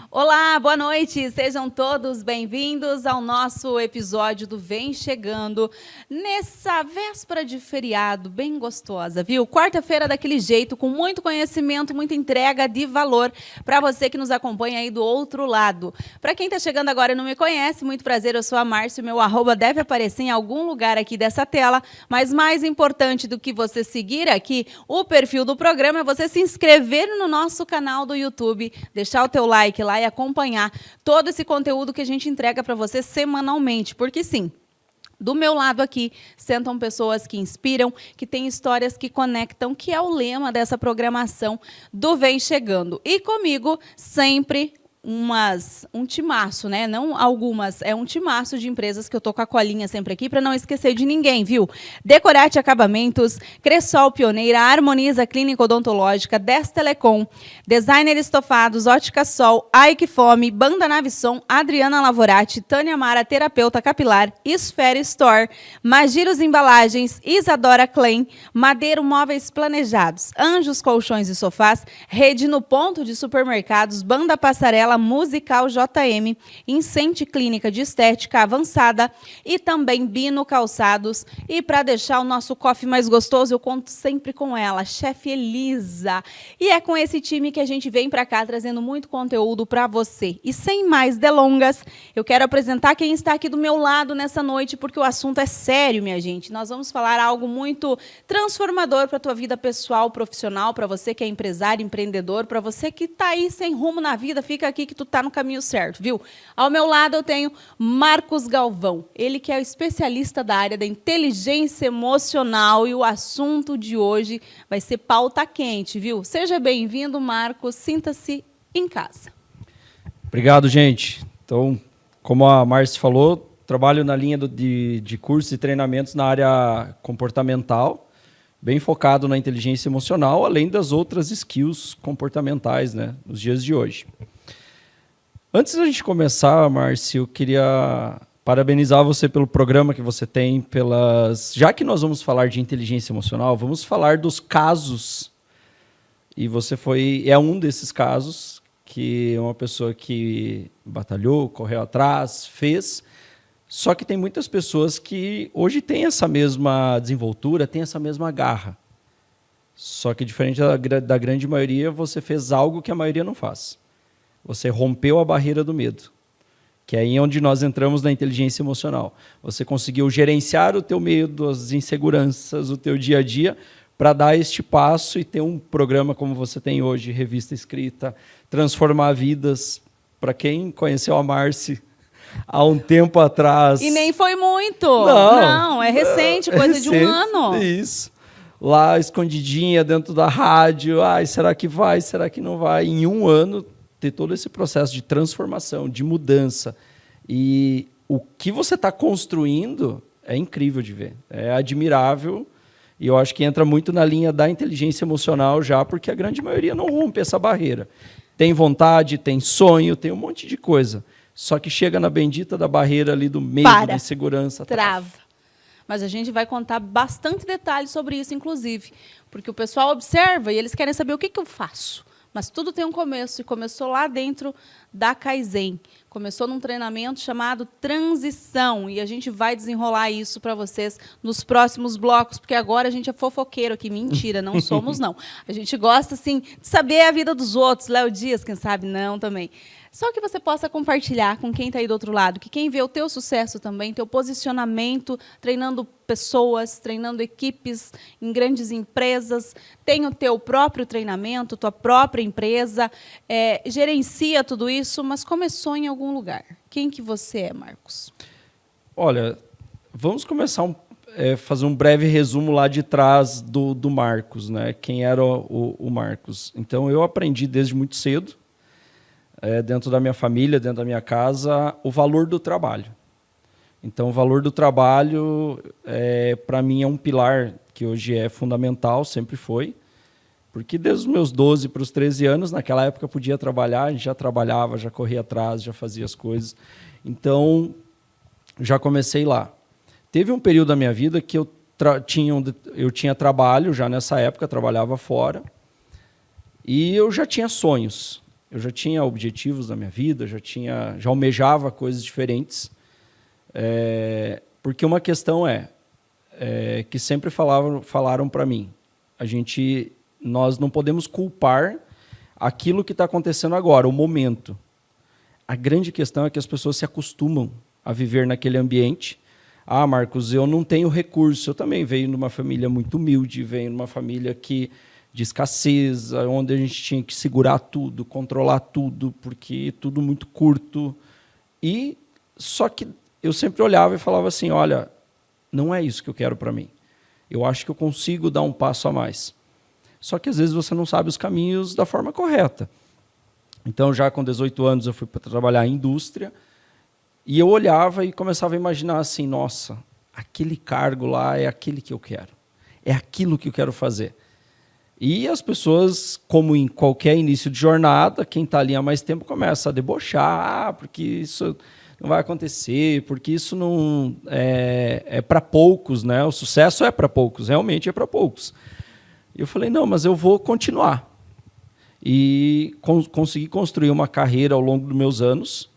Olá, boa noite, sejam todos bem-vindos ao nosso episódio do Vem Chegando, nessa véspera de feriado bem gostosa, viu? Quarta-feira daquele jeito, com muito conhecimento, muita entrega de valor para você que nos acompanha aí do outro lado. Para quem está chegando agora e não me conhece, muito prazer, eu sou a Márcia, meu arroba deve aparecer em algum lugar aqui dessa tela, mas mais importante do que você seguir aqui o perfil do programa é você se inscrever no nosso canal do YouTube, deixar o teu like lá e acompanhar todo esse conteúdo que a gente entrega para você semanalmente, porque sim, do meu lado aqui sentam pessoas que inspiram, que têm histórias que conectam, que é o lema dessa programação do Vem Chegando. E comigo sempre um timaço, né? Não algumas, é um timaço de empresas que eu tô com a colinha sempre aqui para não esquecer de ninguém, viu? Decorate Acabamentos, Cressol Pioneira, Harmoniza Clínica Odontológica, Des Telecom, Designer Estofados, Ótica Sol, Ike Fome, Banda Navisson, Adriana Lavorati, Tânia Mara, Terapeuta Capilar, Esfera Store, Magiros Embalagens, Isadora Klein, Madeiro Móveis Planejados, Anjos Colchões e Sofás, Rede no Ponto de Supermercados, Banda Passarela, Musical JM, Incente Clínica de Estética Avançada e também Bino Calçados. E para deixar o nosso coffee mais gostoso, eu conto sempre com ela, Chefe Elisa. E é com esse time que a gente vem para cá trazendo muito conteúdo para você. E sem mais delongas, eu quero apresentar quem está aqui do meu lado nessa noite, porque o assunto é sério, minha gente. Nós vamos falar algo muito transformador para a tua vida pessoal, profissional, para você que é empresário, empreendedor, para você que está aí sem rumo na vida, fica aqui que tu tá no caminho certo, viu? Ao meu lado eu tenho Marcos Galvão, ele que é o especialista da área da inteligência emocional e o assunto de hoje vai ser pauta quente, viu? Seja bem-vindo, Marcos, sinta-se em casa. Obrigado, gente. Então, como a Márcia falou, trabalho na linha de cursos e treinamentos na área comportamental, bem focado na inteligência emocional, além das outras skills comportamentais, né, nos dias de hoje. Antes da gente começar, Márcio, eu queria parabenizar você pelo programa que você tem, já que nós vamos falar de inteligência emocional, vamos falar dos casos, e você é um desses casos, que é uma pessoa que batalhou, correu atrás, fez, só que tem muitas pessoas que hoje têm essa mesma desenvoltura, têm essa mesma garra, só que diferente da grande maioria, você fez algo que a maioria não faz. Você rompeu a barreira do medo, que é aí onde nós entramos na inteligência emocional. Você conseguiu gerenciar o teu medo, as inseguranças, o teu dia a dia, para dar este passo e ter um programa como você tem hoje, revista escrita, transformar vidas. Para quem conheceu a Márcia há um tempo atrás... E nem foi muito. Não, é recente, coisa de um ano. Isso. Lá, escondidinha dentro da rádio. Ai, será que vai? Será que não vai? Em um ano... ter todo esse processo de transformação, de mudança. E o que você está construindo é incrível de ver. É admirável. E eu acho que entra muito na linha da inteligência emocional já, porque a grande maioria não rompe essa barreira. Tem vontade, tem sonho, tem um monte de coisa. Só que chega na bendita da barreira ali do medo, da insegurança. Trava. Mas a gente vai contar bastante detalhes sobre isso, inclusive. Porque o pessoal observa e eles querem saber o que eu faço. Mas tudo tem um começo, e começou lá dentro da Kaizen. Começou num treinamento chamado Transição, e a gente vai desenrolar isso para vocês nos próximos blocos, porque agora a gente é fofoqueiro aqui. Mentira, não somos, não. A gente gosta, assim, de saber a vida dos outros. Léo Dias, quem sabe, não também. Só que você possa compartilhar com quem está aí do outro lado, que quem vê o teu sucesso também, teu posicionamento, treinando pessoas, treinando equipes em grandes empresas, tem o teu próprio treinamento, tua própria empresa, gerencia tudo isso, mas começou em algum lugar. Quem que você é, Marcos? Olha, vamos começar fazer um breve resumo lá de trás do Marcos, né? Quem era o Marcos. Então, eu aprendi desde muito cedo, dentro da minha família, dentro da minha casa, o valor do trabalho. Então, o valor do trabalho, para mim, é um pilar que hoje é fundamental, sempre foi, porque desde os meus 12 para os 13 anos, naquela época eu podia trabalhar, a gente já trabalhava, já corria atrás, já fazia as coisas. Então, já comecei lá. Teve um período da minha vida que eu tinha trabalho, já nessa época, trabalhava fora, e eu já tinha sonhos. Eu já tinha objetivos na minha vida, já almejava coisas diferentes. Porque uma questão que sempre falaram para mim, nós não podemos culpar aquilo que está acontecendo agora, o momento. A grande questão é que as pessoas se acostumam a viver naquele ambiente. Ah, Marcos, eu não tenho recurso. Eu também venho de uma família muito humilde, venho de uma família de escassez, onde a gente tinha que segurar tudo, controlar tudo, porque tudo muito curto. Só que eu sempre olhava e falava assim, olha, não é isso que eu quero para mim. Eu acho que eu consigo dar um passo a mais. Só que às vezes você não sabe os caminhos da forma correta. Então, já com 18 anos, eu fui para trabalhar em indústria e eu olhava e começava a imaginar assim, nossa, aquele cargo lá é aquele que eu quero. É aquilo que eu quero fazer. E as pessoas, como em qualquer início de jornada, quem está ali há mais tempo começa a debochar, porque isso não vai acontecer, porque isso não é para poucos, né? O sucesso é para poucos, realmente é para poucos. E eu falei, não, mas eu vou continuar. E consegui construir uma carreira ao longo dos meus anos,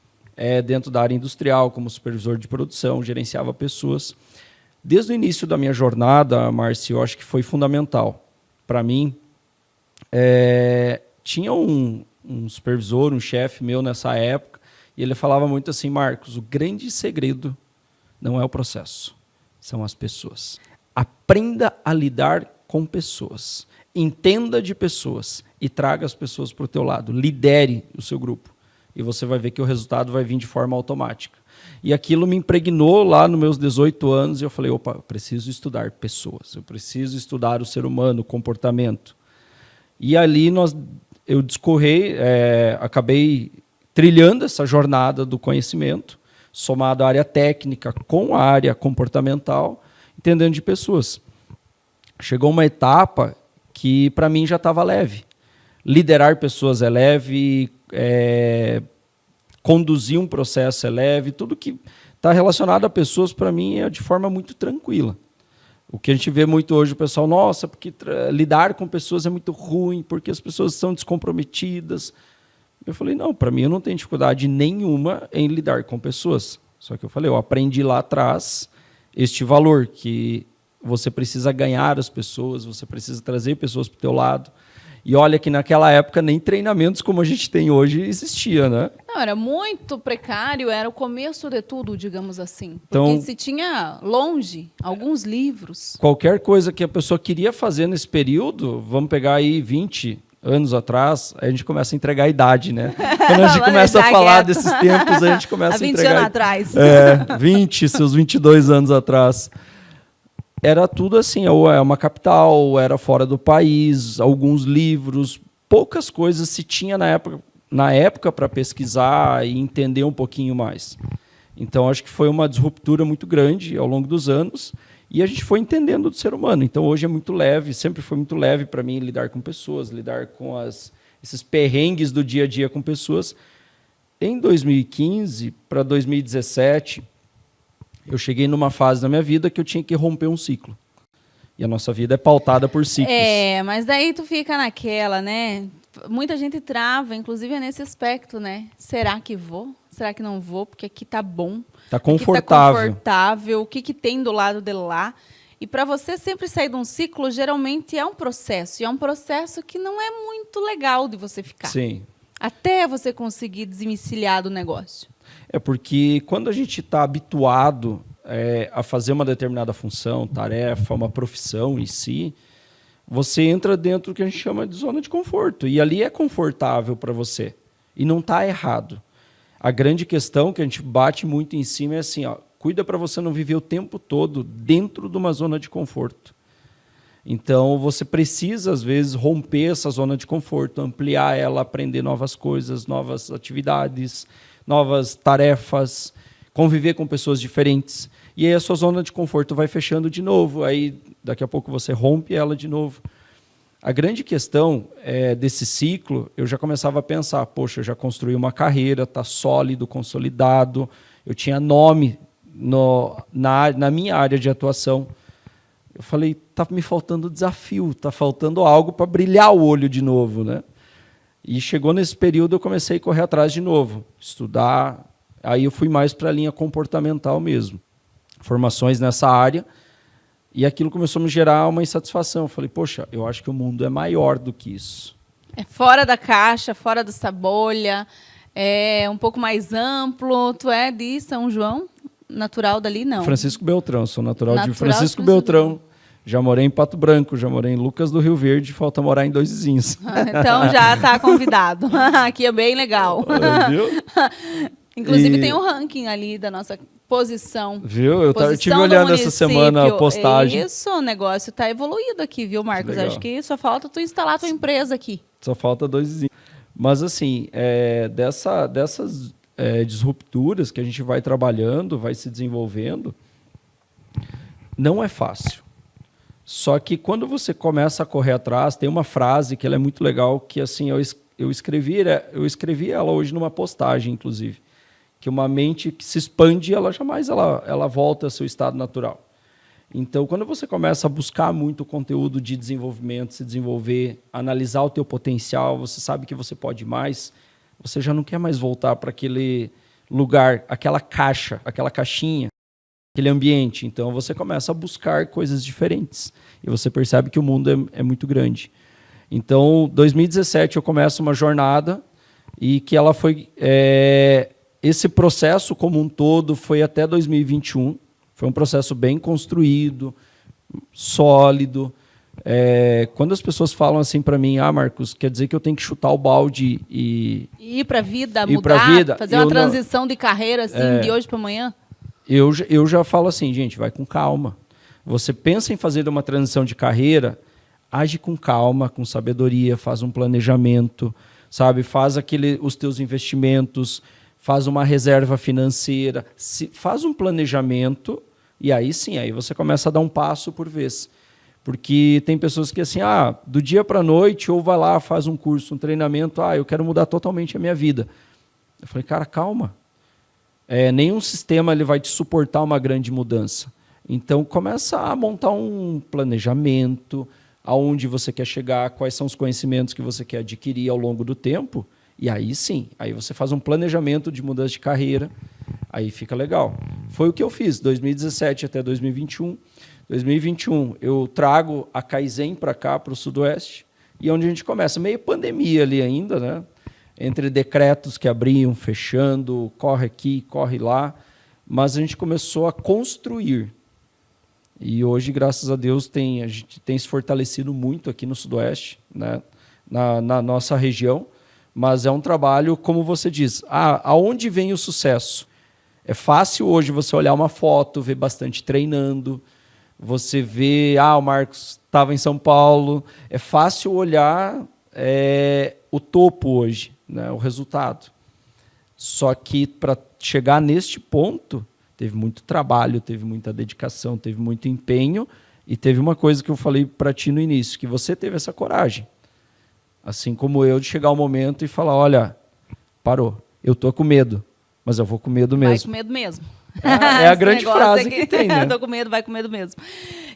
dentro da área industrial, como supervisor de produção, gerenciava pessoas. Desde o início da minha jornada, Márcio, eu acho que foi fundamental para mim. Tinha um supervisor, um chefe meu nessa época, e ele falava muito assim, Marcos, o grande segredo não é o processo, são as pessoas. Aprenda a lidar com pessoas. Entenda de pessoas e traga as pessoas para o teu lado. Lidere o seu grupo. E você vai ver que o resultado vai vir de forma automática. E aquilo me impregnou lá nos meus 18 anos e eu falei, opa, eu preciso estudar pessoas, eu preciso estudar o ser humano, o comportamento. E ali eu acabei trilhando essa jornada do conhecimento, somado à área técnica com a área comportamental, entendendo de pessoas. Chegou uma etapa que para mim já estava leve. Liderar pessoas é leve, conduzir um processo é leve, tudo que está relacionado a pessoas, para mim, é de forma muito tranquila. O que a gente vê muito hoje, o pessoal, nossa, porque lidar com pessoas é muito ruim, porque as pessoas são descomprometidas. Eu falei, não, para mim eu não tenho dificuldade nenhuma em lidar com pessoas. Só que eu falei, eu aprendi lá atrás este valor, que você precisa ganhar as pessoas, você precisa trazer pessoas para o teu lado. E olha que naquela época nem treinamentos como a gente tem hoje existia, né? Não, era muito precário, era o começo de tudo, digamos assim. Porque Então, se tinha longe alguns livros. Qualquer coisa que a pessoa queria fazer nesse período, vamos pegar aí 20 anos atrás, a gente começa a entregar a idade, né? Quando a gente começa a falar desses tempos, a gente começa a entregar... Há 20 anos atrás. 20, seus 22 anos atrás. Era tudo assim, ou é uma capital, era fora do país, alguns livros, poucas coisas se tinha na época para pesquisar e entender um pouquinho mais. Então, acho que foi uma disruptura muito grande ao longo dos anos e a gente foi entendendo do ser humano. Então, hoje é muito leve, sempre foi muito leve para mim lidar com pessoas, lidar com esses perrengues do dia a dia com pessoas. Em 2015 para 2017... eu cheguei numa fase da minha vida que eu tinha que romper um ciclo. E a nossa vida é pautada por ciclos. Mas daí tu fica naquela, né? Muita gente trava, inclusive é nesse aspecto, né? Será que vou? Será que não vou? Porque aqui tá bom. Tá confortável. Aqui tá confortável. O que tem do lado de lá? E para você sempre sair de um ciclo, geralmente é um processo. E é um processo que não é muito legal de você ficar. Sim. Até você conseguir desencilhar do negócio. É porque quando a gente está habituado a fazer uma determinada função, tarefa, uma profissão em si, você entra dentro do que a gente chama de zona de conforto. E ali é confortável para você. E não está errado. A grande questão que a gente bate muito em cima é assim, cuida para você não viver o tempo todo dentro de uma zona de conforto. Então, você precisa, às vezes, romper essa zona de conforto, ampliar ela, aprender novas coisas, novas atividades, novas tarefas, conviver com pessoas diferentes. E aí a sua zona de conforto vai fechando de novo, aí daqui a pouco você rompe ela de novo. A grande questão desse ciclo, eu já começava a pensar, poxa, eu já construí uma carreira, está sólido, consolidado, eu tinha nome na minha área de atuação. Eu falei, está me faltando desafio, está faltando algo para brilhar o olho de novo, né? E chegou nesse período, eu comecei a correr atrás de novo, estudar. Aí eu fui mais para a linha comportamental mesmo. Formações nessa área. E aquilo começou a me gerar uma insatisfação. Eu falei, poxa, eu acho que o mundo é maior do que isso. É fora da caixa, fora dessa bolha, é um pouco mais amplo. Tu é de São João? Natural dali, não? Francisco Beltrão, sou natural de Francisco Beltrão. Já morei em Pato Branco, já morei em Lucas do Rio Verde, falta morar em Dois Vizinhos. Então já está convidado. Aqui é bem legal. Viu? Inclusive tem um ranking ali da nossa posição. Viu? Eu estive olhando essa semana a postagem. Isso, o negócio está evoluído aqui, viu, Marcos? Legal. Acho que só falta tu instalar a tua empresa aqui. Só falta Dois Vizinhos. Mas assim, dessas disrupturas que a gente vai trabalhando, vai se desenvolvendo, não é fácil. Só que quando você começa a correr atrás, tem uma frase que ela é muito legal, que assim, eu escrevi ela hoje numa postagem, inclusive, que uma mente que se expande, ela jamais ela volta ao seu estado natural. Então, quando você começa a buscar muito conteúdo de desenvolvimento, se desenvolver, analisar o teu potencial, você sabe que você pode mais, você já não quer mais voltar para aquele lugar, aquela caixa, aquela caixinha, aquele ambiente. Então, você começa a buscar coisas diferentes. E você percebe que o mundo é muito grande. Então, 2017, eu começo uma jornada e que ela foi... esse processo como um todo foi até 2021. Foi um processo bem construído, sólido. Quando as pessoas falam assim para mim, Marcos, quer dizer que eu tenho que chutar o balde e ir para a vida, mudar, fazer uma transição de carreira assim, de hoje para amanhã? Eu já falo assim, gente, vai com calma. Você pensa em fazer uma transição de carreira, age com calma, com sabedoria, faz um planejamento, sabe? Faz os teus investimentos, faz uma reserva financeira, faz um planejamento e aí sim, aí você começa a dar um passo por vez. Porque tem pessoas que assim, do dia para a noite, ou vai lá, faz um curso, um treinamento, eu quero mudar totalmente a minha vida. Eu falei, cara, calma. Nenhum sistema ele vai te suportar uma grande mudança. Então, começa a montar um planejamento, aonde você quer chegar, quais são os conhecimentos que você quer adquirir ao longo do tempo, e aí sim, aí você faz um planejamento de mudança de carreira, aí fica legal. Foi o que eu fiz, 2017 até 2021. 2021, eu trago a Kaizen para cá, para o Sudoeste, e onde a gente começa, meio pandemia ali ainda, né? Entre decretos que abriam, fechando, corre aqui, corre lá, mas a gente começou a construir. E hoje, graças a Deus, a gente tem se fortalecido muito aqui no Sudoeste, né? na nossa região, mas é um trabalho, como você diz, aonde vem o sucesso? É fácil hoje você olhar uma foto, ver bastante treinando, você vê, o Marcos estava em São Paulo, é fácil olhar o topo hoje, né, o resultado. Só que para chegar neste ponto, teve muito trabalho, teve muita dedicação, teve muito empenho e teve uma coisa que eu falei para ti no início, que você teve essa coragem, assim como eu, de chegar ao momento e falar, olha, parou, eu estou com medo, mas eu vou com medo mesmo. Vai com medo mesmo. É a grande frase que tem, né? Tô com medo, vai com medo mesmo.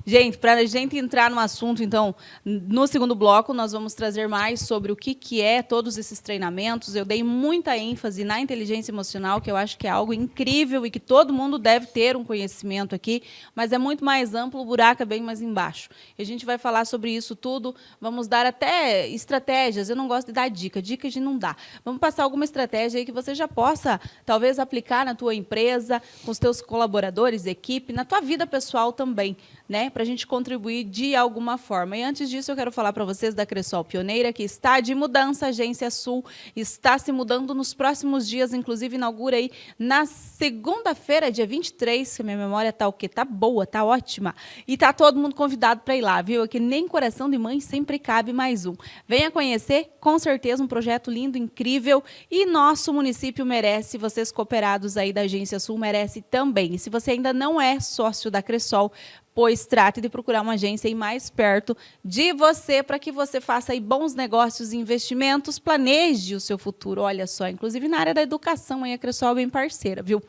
Gente, para a gente entrar no assunto, então, no segundo bloco, nós vamos trazer mais sobre o que é todos esses treinamentos. Eu dei muita ênfase na inteligência emocional, que eu acho que é algo incrível e que todo mundo deve ter um conhecimento aqui, mas é muito mais amplo, o buraco é bem mais embaixo. E a gente vai falar sobre isso tudo, vamos dar até estratégias. Eu não gosto de dar dica a gente não dá. Vamos passar alguma estratégia aí que você já possa, talvez, aplicar na tua empresa, com os teus colaboradores, equipe, na tua vida pessoal também, né? Para a gente contribuir de alguma forma. E antes disso, eu quero falar para vocês da Cressol Pioneira, que está de mudança, a Agência Sul está se mudando nos próximos dias, inclusive inaugura aí na segunda-feira, dia 23, que a minha memória tá o quê? Tá boa, tá ótima. E tá todo mundo convidado para ir lá, viu? Que nem coração de mãe sempre cabe mais um. Venha conhecer, com certeza, um projeto lindo, incrível, e nosso município merece, vocês cooperados aí da Agência Sul merece também. E se você ainda não é sócio da Cressol, pois trate de procurar uma agência aí mais perto de você, para que você faça aí bons negócios e investimentos, planeje o seu futuro, olha só, inclusive na área da educação, aí a Cressol é bem parceira, viu?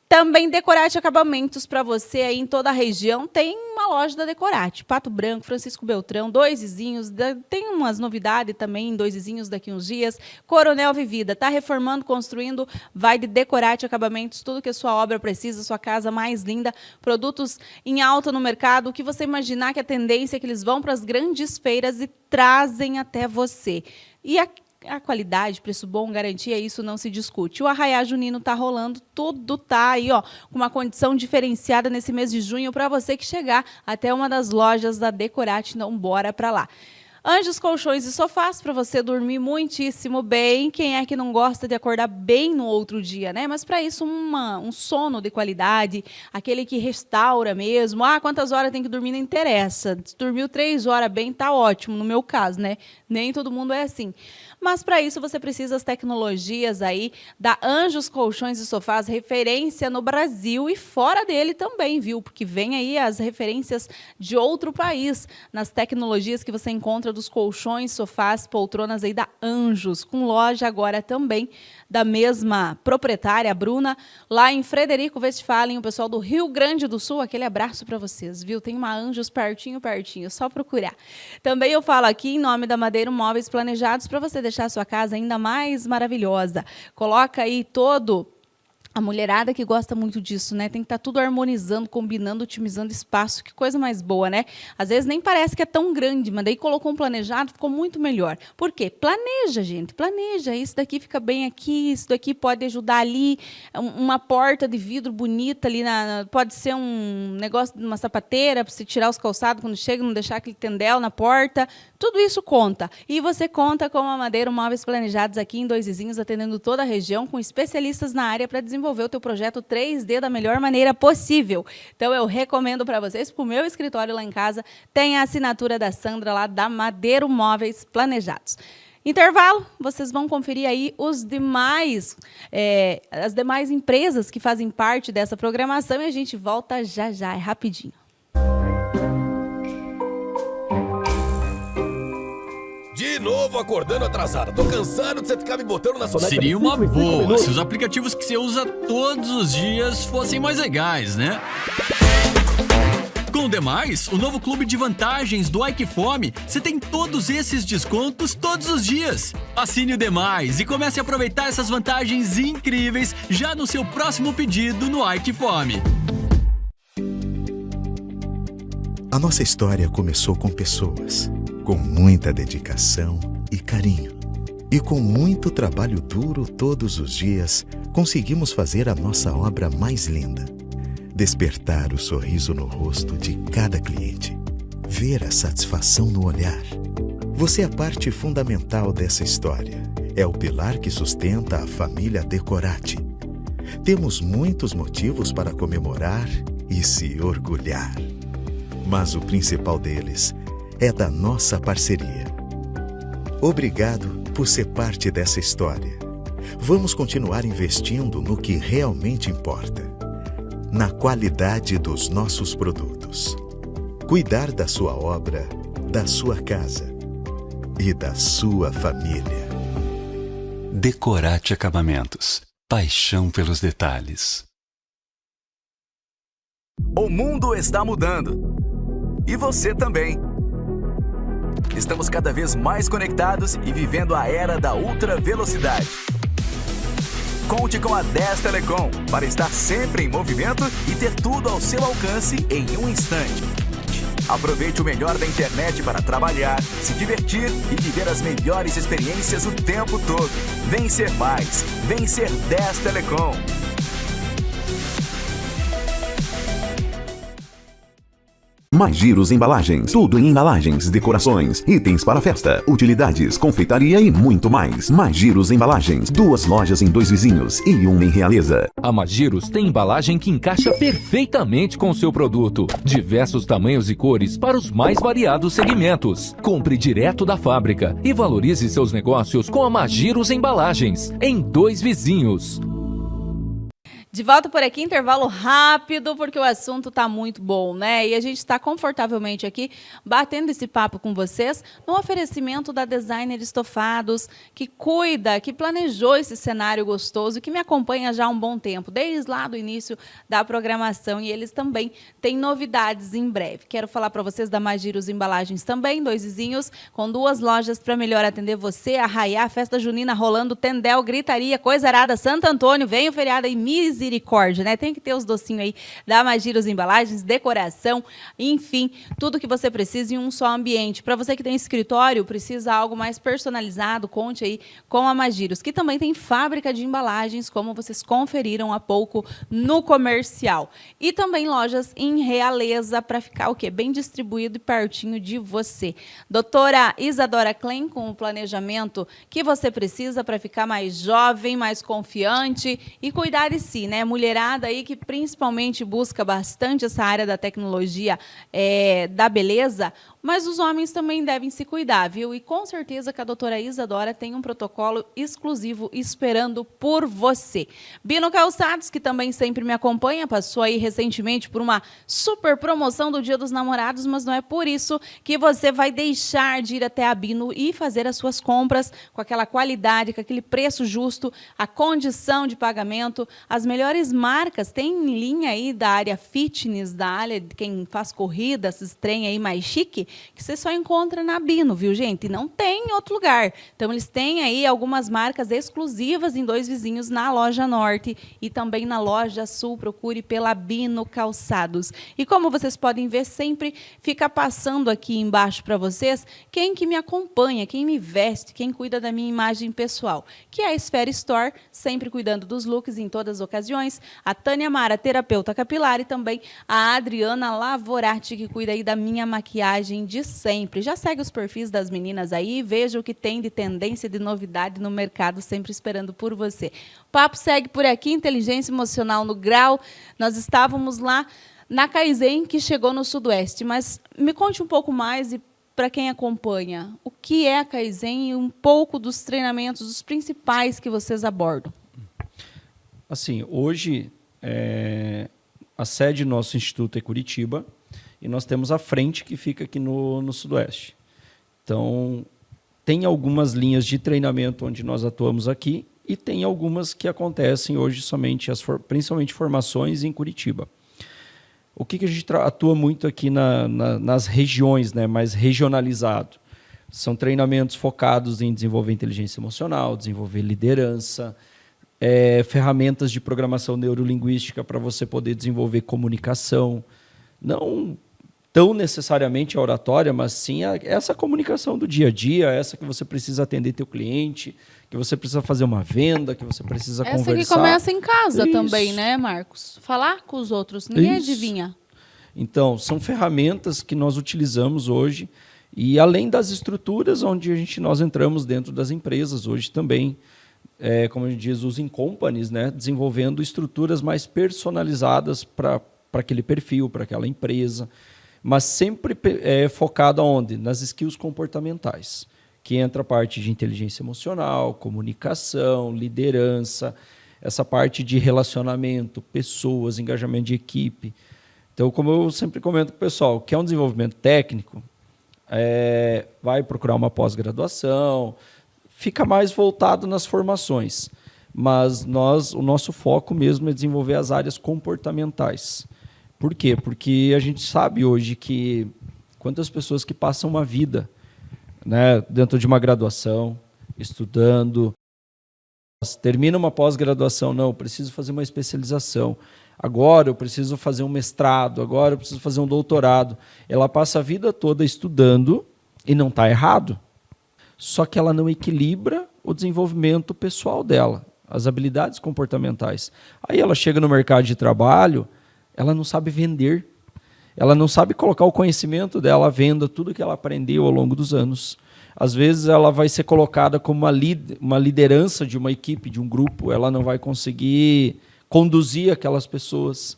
Também Decorate Acabamentos para você aí em toda a região. Tem uma loja da Decorate. Pato Branco, Francisco Beltrão, Dois Vizinhos. Tem umas novidades também em Dois Vizinhos daqui uns dias. Coronel Vivida. Tá reformando, construindo. Vai de Decorate Acabamentos. Tudo que a sua obra precisa, sua casa mais linda. Produtos em alta no mercado. O que você imaginar que a tendência é que eles vão para as grandes feiras e trazem até você. E a qualidade, preço bom, garantia, isso não se discute. O Arraiá Junino está rolando, tudo tá aí, ó, com uma condição diferenciada nesse mês de junho para você que chegar até uma das lojas da Decorate, então bora para lá. Anjos, colchões e sofás para você dormir muitíssimo bem. Quem é que não gosta de acordar bem no outro dia, né? Mas para isso um sono de qualidade, aquele que restaura mesmo. Ah, quantas horas tem que dormir não interessa. Se dormiu 3 horas bem, tá ótimo, no meu caso, né? Nem todo mundo é assim. Mas para isso você precisa das tecnologias aí da Anjos Colchões e Sofás, referência no Brasil e fora dele também, viu? Porque vem aí as referências de outro país nas tecnologias que você encontra dos colchões, sofás, poltronas aí da Anjos, com loja agora também da mesma proprietária, a Bruna, lá em Frederico Westphalen, o pessoal do Rio Grande do Sul, aquele abraço para vocês, viu? Tem uma Anjos pertinho, só procurar. Também eu falo aqui em nome da Madeiro Móveis Planejados para você deixar a sua casa ainda mais maravilhosa. Coloca aí a mulherada que gosta muito disso, né? Tem que estar tudo harmonizando, combinando, otimizando espaço. Que coisa mais boa, né? Às vezes nem parece que é tão grande, mas daí colocou um planejado, ficou muito melhor. Por quê? Planeja, gente. Planeja. Isso daqui fica bem aqui, isso daqui pode ajudar ali. Uma porta de vidro bonita ali, pode ser um negócio de uma sapateira, para você tirar os calçados quando chega, não deixar aquele tendel na porta. Tudo isso conta. E você conta com a Madeiro Móveis Planejados aqui em Dois Vizinhos, atendendo toda a região, com especialistas na área para desenvolver o teu projeto 3D da melhor maneira possível. Então, eu recomendo para vocês, para o meu escritório lá em casa, tem a assinatura da Sandra lá da Madeiro Móveis Planejados. Intervalo, vocês vão conferir aí as demais empresas que fazem parte dessa programação e a gente volta já, é rapidinho. De novo acordando atrasado. Tô cansado de você ficar me botando na soneca. Seria uma boa se os aplicativos que você usa todos os dias fossem mais legais, né? Com o Demais, o novo clube de vantagens do iQfome, você tem todos esses descontos todos os dias. Assine o Demais e comece a aproveitar essas vantagens incríveis já no seu próximo pedido no iQfome. A nossa história começou com pessoas, com muita dedicação e carinho. E com muito trabalho duro todos os dias, conseguimos fazer a nossa obra mais linda. Despertar o sorriso no rosto de cada cliente. Ver a satisfação no olhar. Você é parte fundamental dessa história. É o pilar que sustenta a família Decorate. Temos muitos motivos para comemorar e se orgulhar. Mas o principal deles é da nossa parceria. Obrigado por ser parte dessa história. Vamos continuar investindo no que realmente importa. Na qualidade dos nossos produtos. Cuidar da sua obra, da sua casa e da sua família. Decorate Acabamentos. Paixão pelos detalhes. O mundo está mudando. E você também. Estamos cada vez mais conectados e vivendo a era da ultravelocidade. Conte com a 10 Telecom para estar sempre em movimento e ter tudo ao seu alcance em um instante. Aproveite o melhor da internet para trabalhar, se divertir e viver as melhores experiências o tempo todo. Vem ser mais. Vem ser 10 Telecom. Magiros Embalagens, tudo em embalagens, decorações, itens para festa, utilidades, confeitaria e muito mais. Magiros Embalagens, 2 lojas em Dois Vizinhos e 1 em Realeza. A Magiros tem embalagem que encaixa perfeitamente com o seu produto. Diversos tamanhos e cores para os mais variados segmentos. Compre direto da fábrica e valorize seus negócios com a Magiros Embalagens, em Dois Vizinhos. De volta por aqui, intervalo rápido, porque o assunto está muito bom, né? E a gente está confortavelmente aqui, batendo esse papo com vocês, no oferecimento da Designer Estofados, que cuida, que planejou esse cenário gostoso, que me acompanha já há um bom tempo, desde lá do início da programação, e eles também têm novidades em breve. Quero falar para vocês da Magiros Embalagens também, 2 vizinhos, com 2 lojas para melhor atender você, arraiar, festa junina rolando, tendel, gritaria, coisa arada, Santo Antônio, vem o feriado aí, misericórdia, né? Tem que ter os docinhos aí da Magiros Embalagens, decoração, enfim, tudo que você precisa em um só ambiente. Para você que tem escritório, precisa algo mais personalizado, conte aí com a Magiros, que também tem fábrica de embalagens, como vocês conferiram há pouco no comercial. E também lojas em Realeza, para ficar o quê? Bem distribuído e pertinho de você. Doutora Isadora Klein, com o planejamento que você precisa para ficar mais jovem, mais confiante e cuidar de si, né? Mulherada aí que principalmente busca bastante essa área da tecnologia, da beleza, mas os homens também devem se cuidar, viu? E com certeza que a doutora Isadora tem um protocolo exclusivo esperando por você. Bino Calçados, que também sempre me acompanha, passou aí recentemente por uma super promoção do Dia dos Namorados, mas não é por isso que você vai deixar de ir até a Bino e fazer as suas compras com aquela qualidade, com aquele preço justo, a condição de pagamento, as melhores marcas, tem linha aí da área fitness, da área de quem faz corrida, esses trem aí mais chique, que você só encontra na Bino, viu, gente? E não tem em outro lugar. Então, eles têm aí algumas marcas exclusivas em 2 vizinhos na loja Norte e também na loja Sul. Procure pela Bino Calçados. E como vocês podem ver, sempre fica passando aqui embaixo para vocês quem que me acompanha, quem me veste, quem cuida da minha imagem pessoal, que é a Esfera Store, sempre cuidando dos looks em todas as ocasiões, a Tânia Mara, terapeuta capilar, e também a Adriana Lavorati, que cuida aí da minha maquiagem de sempre. Já segue os perfis das meninas aí, veja o que tem de tendência, de novidade no mercado, sempre esperando por você. O papo segue por aqui, inteligência emocional no grau. Nós estávamos lá na Kaizen, que chegou no Sudoeste, mas me conte um pouco mais e para quem acompanha, o que é a Kaizen e um pouco dos treinamentos, os principais que vocês abordam. Assim, hoje a sede do nosso instituto é Curitiba e nós temos a frente que fica aqui no Sudoeste. Então, tem algumas linhas de treinamento onde nós atuamos aqui e tem algumas que acontecem hoje somente, principalmente formações em Curitiba. O que a gente atua muito aqui nas regiões, né, mais regionalizado? São treinamentos focados em desenvolver inteligência emocional, desenvolver liderança, ferramentas de programação neurolinguística para você poder desenvolver comunicação. Não tão necessariamente a oratória, mas sim essa comunicação do dia a dia, essa que você precisa atender teu cliente, que você precisa fazer uma venda, que você precisa conversar. Essa que começa em casa também, né, Marcos? Falar com os outros, ninguém adivinha. Então, são ferramentas que nós utilizamos hoje e além das estruturas onde nós entramos dentro das empresas hoje também, como a gente diz, os in-companies, né, desenvolvendo estruturas mais personalizadas para aquele perfil, para aquela empresa, mas sempre focado aonde? Nas skills comportamentais, que entra a parte de inteligência emocional, comunicação, liderança, essa parte de relacionamento, pessoas, engajamento de equipe. Então, como eu sempre comento com o pessoal, quer um desenvolvimento técnico, vai procurar uma pós-graduação, fica mais voltado nas formações, mas o nosso foco mesmo é desenvolver as áreas comportamentais. Por quê? Porque a gente sabe hoje que quantas pessoas que passam uma vida, né, dentro de uma graduação, estudando, termina uma pós-graduação, não, eu preciso fazer uma especialização, agora eu preciso fazer um mestrado, agora eu preciso fazer um doutorado. Ela passa a vida toda estudando e não está errado, só que ela não equilibra o desenvolvimento pessoal dela, as habilidades comportamentais. Aí ela chega no mercado de trabalho, ela não sabe vender, ela não sabe colocar o conhecimento dela à venda, tudo que ela aprendeu ao longo dos anos. Às vezes ela vai ser colocada como uma liderança de uma equipe, de um grupo, ela não vai conseguir conduzir aquelas pessoas,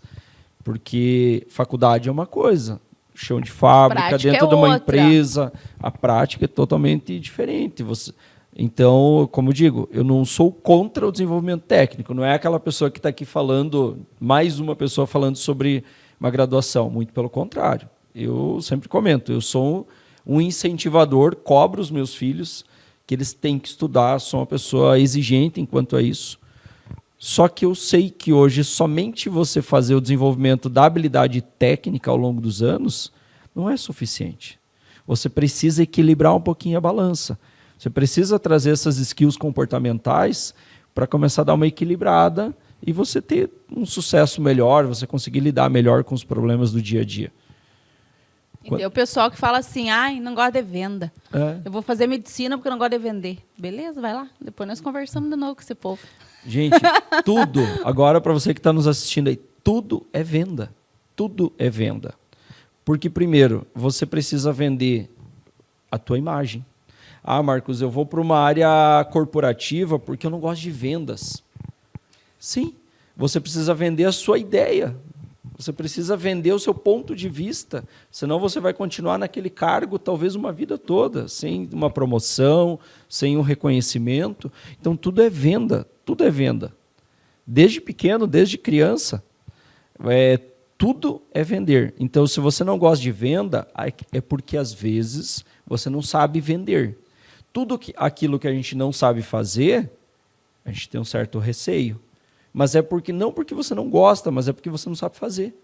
porque faculdade é uma coisa, chão de fábrica, dentro de uma empresa, a prática é totalmente diferente. Então, como eu digo, eu não sou contra o desenvolvimento técnico. Não é aquela pessoa que está aqui falando, mais uma pessoa falando sobre uma graduação. Muito pelo contrário. Eu sempre comento, eu sou um incentivador, cobro os meus filhos que eles têm que estudar, sou uma pessoa exigente enquanto a isso. Só que eu sei que hoje somente você fazer o desenvolvimento da habilidade técnica ao longo dos anos não é suficiente. Você precisa equilibrar um pouquinho a balança. Você precisa trazer essas skills comportamentais para começar a dar uma equilibrada e você ter um sucesso melhor, você conseguir lidar melhor com os problemas do dia a dia. E tem o pessoal que fala assim, ai, não gosto de venda. Eu vou fazer medicina porque eu não gosto de vender. Beleza, vai lá. Depois nós conversamos de novo com esse povo. Gente, tudo, agora para você que está nos assistindo aí, tudo é venda. Tudo é venda. Porque, primeiro, você precisa vender a tua imagem. Ah, Marcos, eu vou para uma área corporativa porque eu não gosto de vendas. Sim, você precisa vender a sua ideia. Você precisa vender o seu ponto de vista. Senão você vai continuar naquele cargo talvez uma vida toda, sem uma promoção, sem um reconhecimento. Então, tudo é venda. Tudo é venda. Desde pequeno, desde criança. Tudo é vender. Então, se você não gosta de venda, é porque, às vezes, você não sabe vender. Tudo aquilo que a gente não sabe fazer, a gente tem um certo receio. Mas é porque não porque você não gosta, mas é porque você não sabe fazer.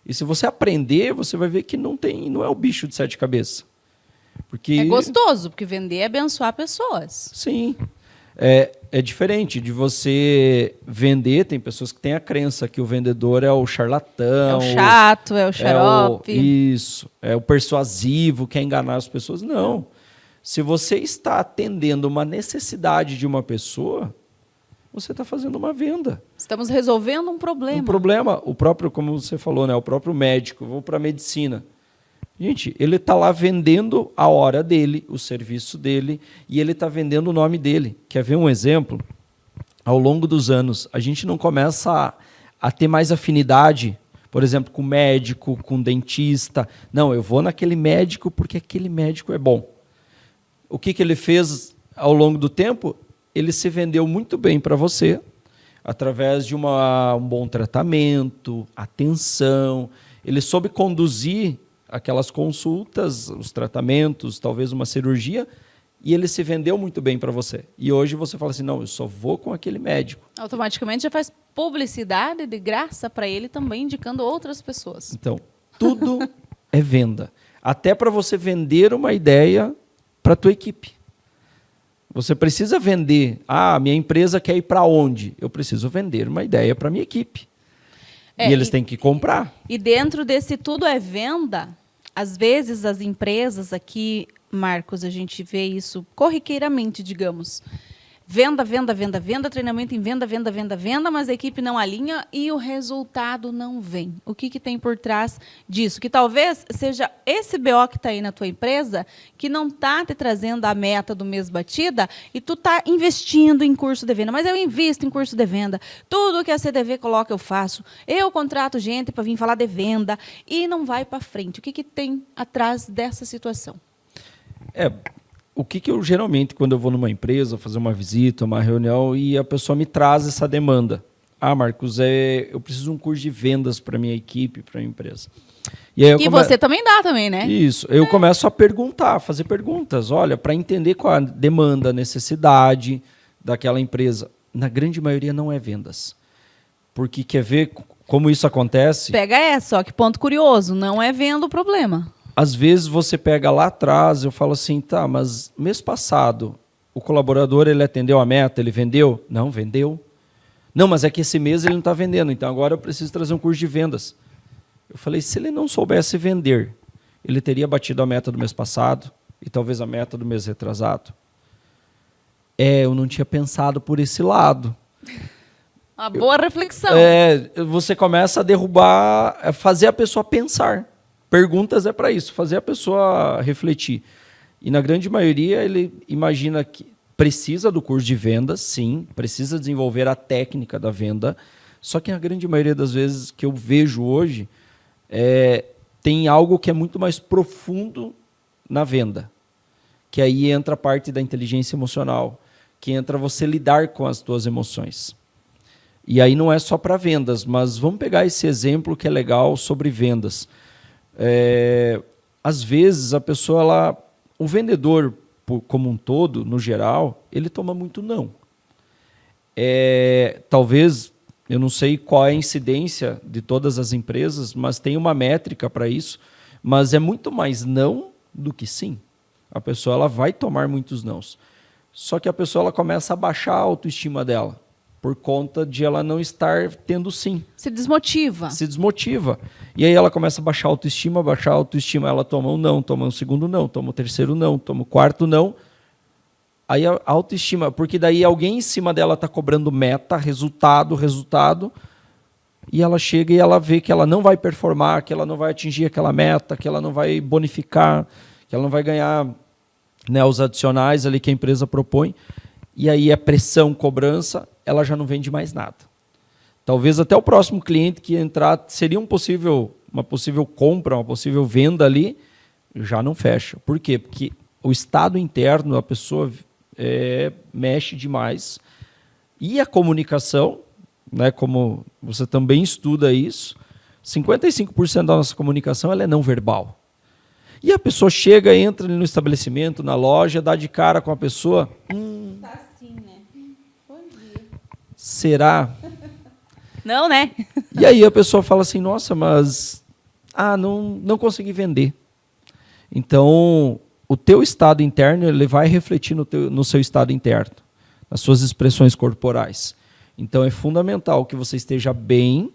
E se você aprender, você vai ver que não é o bicho de 7 cabeças. Porque, é gostoso, porque vender é abençoar pessoas. Sim. É diferente de você vender. Tem pessoas que têm a crença que o vendedor é o charlatão. É o chato, é o xarope. Isso. É o persuasivo, quer enganar as pessoas. Não. Se você está atendendo uma necessidade de uma pessoa, você está fazendo uma venda. Estamos resolvendo um problema. Um problema. O próprio, como você falou, né? O próprio médico. Vou para a medicina. Gente, ele está lá vendendo a hora dele, o serviço dele, e ele está vendendo o nome dele. Quer ver um exemplo? Ao longo dos anos, a gente não começa a ter mais afinidade, por exemplo, com médico, com dentista. Não, eu vou naquele médico porque aquele médico é bom. O que ele fez ao longo do tempo? Ele se vendeu muito bem para você, através de um bom tratamento, atenção. Ele soube conduzir aquelas consultas, os tratamentos, talvez uma cirurgia, e ele se vendeu muito bem para você. E hoje você fala assim, não, eu só vou com aquele médico. Automaticamente já faz publicidade de graça para ele também, indicando outras pessoas. Então, tudo é venda. Até para você vender uma ideia para a tua equipe. Você precisa vender. Ah, minha empresa quer ir para onde? Eu preciso vender uma ideia para a minha equipe. E eles têm que comprar. E dentro desse tudo é venda, às vezes as empresas aqui, Marcos, a gente vê isso corriqueiramente, digamos. Venda, venda, venda, venda, treinamento em venda, venda, venda, venda, mas a equipe não alinha e o resultado não vem. O que tem por trás disso? Que talvez seja esse BO que está aí na tua empresa, que não está te trazendo a meta do mês batida e tu está investindo em curso de venda. Mas eu invisto em curso de venda. Tudo que a CDV coloca eu faço. Eu contrato gente para vir falar de venda e não vai para frente. O que tem atrás dessa situação? O que eu geralmente, quando eu vou numa empresa, fazer uma visita, uma reunião, e a pessoa me traz essa demanda. Ah, Marcos, eu preciso de um curso de vendas para minha equipe, para minha empresa. E aí você também dá também, né? Isso. Eu começo a perguntar, fazer perguntas. Olha, para entender qual a demanda, a necessidade daquela empresa. Na grande maioria não é vendas. Porque quer ver como isso acontece? Pega essa, ó, que ponto curioso. Não é venda o problema. Às vezes você pega lá atrás, eu falo assim, tá, mas mês passado o colaborador ele atendeu a meta, ele vendeu? Não, vendeu. Não, mas é que esse mês ele não está vendendo, então agora eu preciso trazer um curso de vendas. Eu falei, se ele não soubesse vender, ele teria batido a meta do mês passado e talvez a meta do mês retrasado. Eu não tinha pensado por esse lado. Uma boa reflexão. Você começa a derrubar, fazer a pessoa pensar. Perguntas é para isso, fazer a pessoa refletir. E na grande maioria ele imagina que precisa do curso de vendas, sim, precisa desenvolver a técnica da venda, só que na grande maioria das vezes que eu vejo hoje, tem algo que é muito mais profundo na venda, que aí entra a parte da inteligência emocional, que entra você lidar com as tuas emoções. E aí não é só para vendas, mas vamos pegar esse exemplo que é legal sobre vendas. Às vezes a pessoa, o vendedor como um todo, no geral, ele toma muito não. Talvez, eu não sei qual é a incidência de todas as empresas, mas tem uma métrica para isso, mas é muito mais não do que sim. A pessoa ela vai tomar muitos nãos. Só que a pessoa ela começa a baixar a autoestima dela, por conta de ela não estar tendo sim. Se desmotiva. Se desmotiva. E aí ela começa a baixar a autoestima, ela toma um não, toma um segundo não, toma o terceiro não, toma o quarto não. Aí a autoestima, porque daí alguém em cima dela está cobrando meta, resultado, e ela chega e ela vê que ela não vai performar, que ela não vai atingir aquela meta, que ela não vai bonificar, que ela não vai ganhar, né, os adicionais ali que a empresa propõe. E aí é pressão, cobrança, ela já não vende mais nada. Talvez até o próximo cliente que entrar seria uma possível compra, uma possível venda ali, já não fecha. Por quê? Porque o estado interno da pessoa mexe demais. E a comunicação, né, como você também estuda isso, 55% da nossa comunicação ela é não verbal. E a pessoa chega, entra no estabelecimento, na loja, dá de cara com a pessoa. Tá assim, né? Bom dia. Será? Não, né? E aí a pessoa fala assim, nossa, mas não consegui vender. Então, o teu estado interno ele vai refletir no seu estado interno, nas suas expressões corporais. Então, é fundamental que você esteja bem,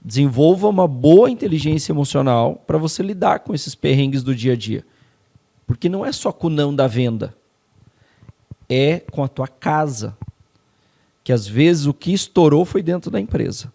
desenvolva uma boa inteligência emocional para você lidar com esses perrengues do dia a dia. Porque não é só com o não da venda, é com a tua casa. Que às vezes o que estourou foi dentro da empresa.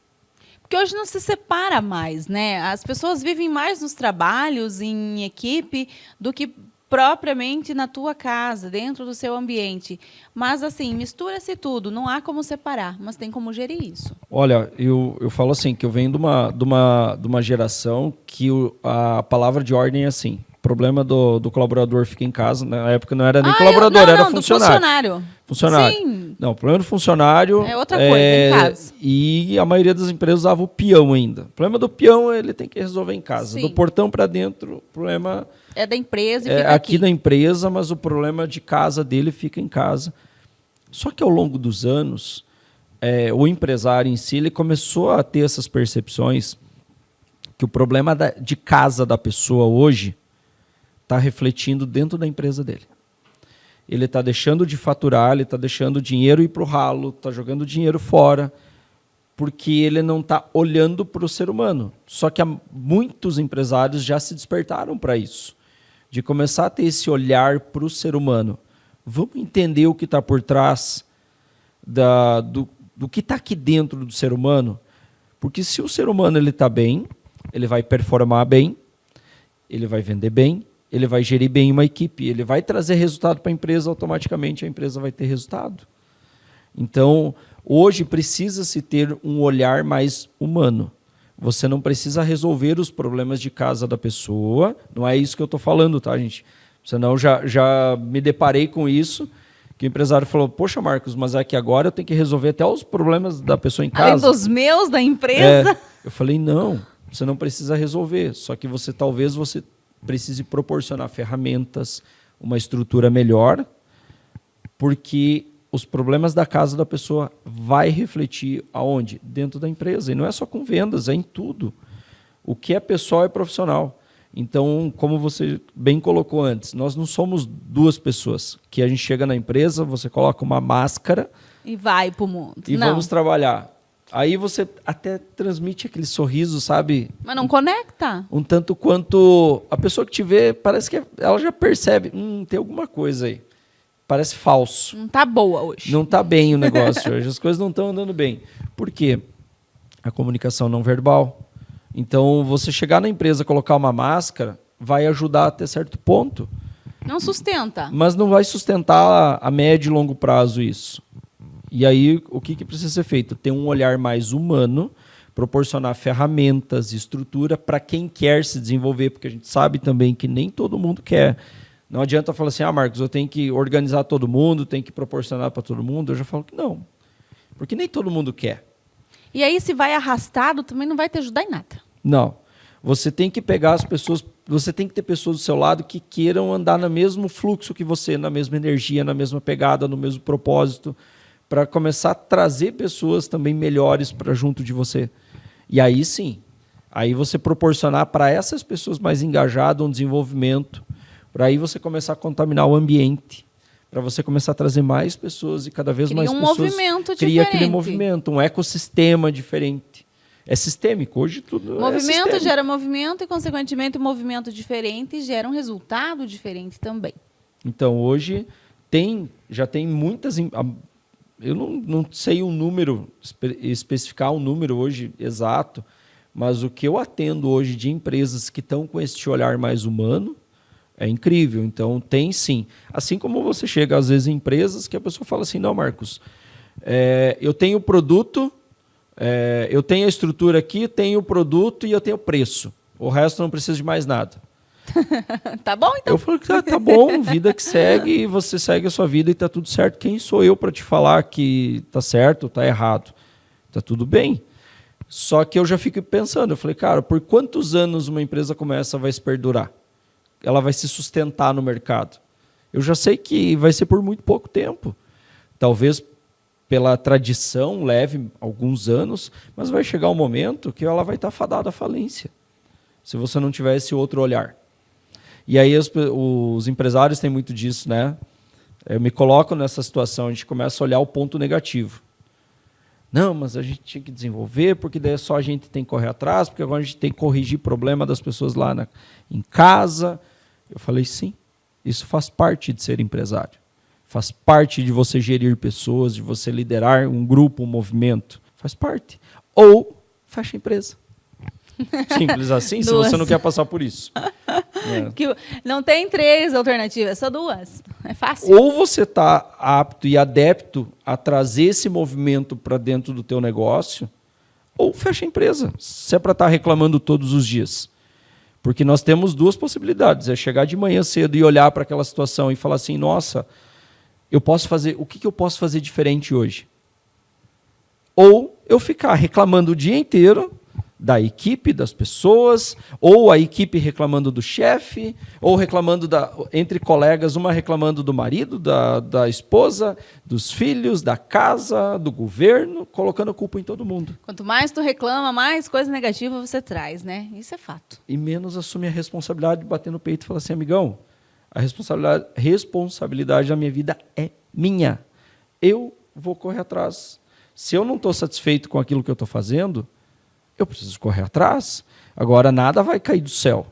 Porque hoje não se separa mais, né? As pessoas vivem mais nos trabalhos, em equipe, do que propriamente na tua casa, dentro do seu ambiente. Mas, assim, mistura-se tudo. Não há como separar, mas tem como gerir isso. Olha, eu falo assim, que eu venho de uma geração que a palavra de ordem é assim. O problema do colaborador fica em casa. Na época não era nem colaborador, era funcionário. Funcionário. Sim. Não, o problema do funcionário... É outra coisa, em casa. E a maioria das empresas usava o peão ainda. O problema do peão, ele tem que resolver em casa. Sim. Do portão para dentro, o problema... É da empresa e fica aqui da empresa, mas o problema de casa dele fica em casa. Só que ao longo dos anos, o empresário em si ele começou a ter essas percepções que o problema de casa da pessoa hoje está refletindo dentro da empresa dele. Ele está deixando de faturar, ele está deixando o dinheiro ir para o ralo, está jogando dinheiro fora, porque ele não está olhando para o ser humano. Só que muitos empresários já se despertaram para isso, de começar a ter esse olhar para o ser humano. Vamos entender o que está por trás do que está aqui dentro do ser humano, porque se o ser humano está bem, ele vai performar bem, ele vai vender bem, ele vai gerir bem uma equipe, ele vai trazer resultado para a empresa, automaticamente a empresa vai ter resultado. Então, hoje precisa-se ter um olhar mais humano. Você não precisa resolver os problemas de casa da pessoa, não é isso que eu estou falando, tá, gente? Senão já me deparei com isso, que o empresário falou, poxa, Marcos, mas é que agora eu tenho que resolver até os problemas da pessoa em casa. Além dos meus, da empresa? Eu falei, não, você não precisa resolver, só que talvez você precise proporcionar ferramentas, uma estrutura melhor, porque os problemas da casa da pessoa vai refletir aonde? Dentro da empresa. E não é só com vendas, é em tudo. O que é pessoal é profissional. Então, como você bem colocou antes, nós não somos duas pessoas que a gente chega na empresa, você coloca uma máscara e vai pro mundo. E vamos trabalhar. Aí você até transmite aquele sorriso, sabe? Mas não conecta. Um tanto quanto a pessoa que te vê, parece que ela já percebe, tem alguma coisa aí. Parece falso. Não tá boa hoje. Não tá bem o negócio hoje. As coisas não estão andando bem. Por quê? A comunicação não verbal. Então, você chegar na empresa, colocar uma máscara, vai ajudar até certo ponto. Não sustenta. Mas não vai sustentar a médio e longo prazo isso. E aí, o que precisa ser feito? Ter um olhar mais humano, proporcionar ferramentas, estrutura para quem quer se desenvolver, porque a gente sabe também que nem todo mundo quer Não adianta falar assim, Marcos, eu tenho que organizar todo mundo, tenho que proporcionar para todo mundo. Eu já falo que não, porque nem todo mundo quer. E aí, se vai arrastado, também não vai te ajudar em nada. Não. Você tem que pegar as pessoas, você tem que ter pessoas do seu lado que queiram andar no mesmo fluxo que você, na mesma energia, na mesma pegada, no mesmo propósito, para começar a trazer pessoas também melhores para junto de você. E aí sim, aí você proporcionar para essas pessoas mais engajadas um desenvolvimento, para aí você começar a contaminar o ambiente, para você começar a trazer mais pessoas e cada vez mais pessoas. Cria um movimento diferente. Cria aquele movimento, um ecossistema diferente. É sistêmico, hoje tudo movimento gera movimento e, consequentemente, o movimento diferente gera um resultado diferente também. Então, hoje já tem muitas... Eu não sei um número, especificar um número hoje exato, mas o que eu atendo hoje de empresas que estão com esse olhar mais humano é incrível. Então, tem sim. Assim como você chega, às vezes, em empresas que a pessoa fala assim, não, Marcos, eu tenho o produto, eu tenho a estrutura aqui, tenho o produto e eu tenho o preço. O resto não precisa de mais nada. Tá bom, então? Eu falo que tá bom, vida que segue, você segue a sua vida e tá tudo certo. Quem sou eu para te falar que tá certo ou tá errado? Tá tudo bem. Só que eu já fico pensando, eu falei, cara, por quantos anos uma empresa como essa vai se perdurar? Ela vai se sustentar no mercado? Eu já sei que vai ser por muito pouco tempo. Talvez pela tradição leve alguns anos, mas vai chegar um momento que ela vai estar fadada à falência, se você não tiver esse outro olhar. E aí os empresários têm muito disso, né? Eu me coloco nessa situação, a gente começa a olhar o ponto negativo. Não, mas a gente tinha que desenvolver, porque daí só a gente tem que correr atrás, porque agora a gente tem que corrigir problema das pessoas lá em casa. Eu falei, sim, isso faz parte de ser empresário. Faz parte de você gerir pessoas, de você liderar um grupo, um movimento. Faz parte. Ou fecha a empresa. Simples assim, se você não quer passar por isso. Não tem 3 alternativas, só 2. É fácil. Ou você está apto e adepto a trazer esse movimento para dentro do teu negócio, ou fecha a empresa, se é para estar reclamando todos os dias. Porque nós temos 2 possibilidades. É chegar de manhã cedo e olhar para aquela situação e falar assim, nossa, o que eu posso fazer diferente hoje? Ou eu ficar reclamando o dia inteiro da equipe, das pessoas, ou a equipe reclamando do chefe, ou reclamando entre colegas, uma reclamando do marido, da esposa, dos filhos, da casa, do governo, colocando a culpa em todo mundo. Quanto mais tu reclama, mais coisa negativa você traz, né? Isso é fato. E menos assume a responsabilidade de bater no peito e falar assim, amigão, a responsabilidade da minha vida é minha. Eu vou correr atrás. Se eu não estou satisfeito com aquilo que eu estou fazendo, eu preciso correr atrás. Agora, nada vai cair do céu.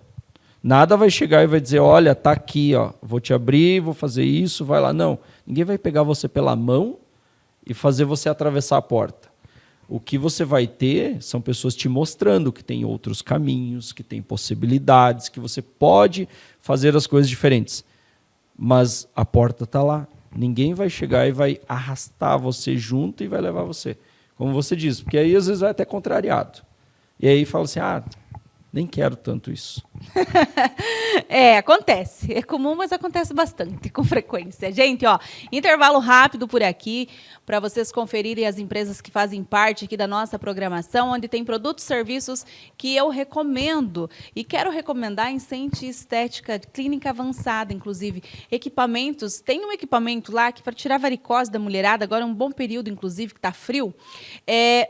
Nada vai chegar e vai dizer, olha, tá aqui, ó, vou te abrir, vou fazer isso, vai lá. Não, ninguém vai pegar você pela mão e fazer você atravessar a porta. O que você vai ter são pessoas te mostrando que tem outros caminhos, que tem possibilidades, que você pode fazer as coisas diferentes. Mas a porta está lá. Ninguém vai chegar e vai arrastar você junto e vai levar você. Como você diz, porque aí às vezes vai até contrariado. E aí fala assim, nem quero tanto isso. Acontece. É comum, mas acontece bastante, com frequência. Gente, intervalo rápido por aqui, para vocês conferirem as empresas que fazem parte aqui da nossa programação, onde tem produtos e serviços que eu recomendo. E quero recomendar em Sente Estética Clínica Avançada, inclusive. Equipamentos, tem um equipamento lá que para tirar varicose da mulherada, agora é um bom período, inclusive, que está frio,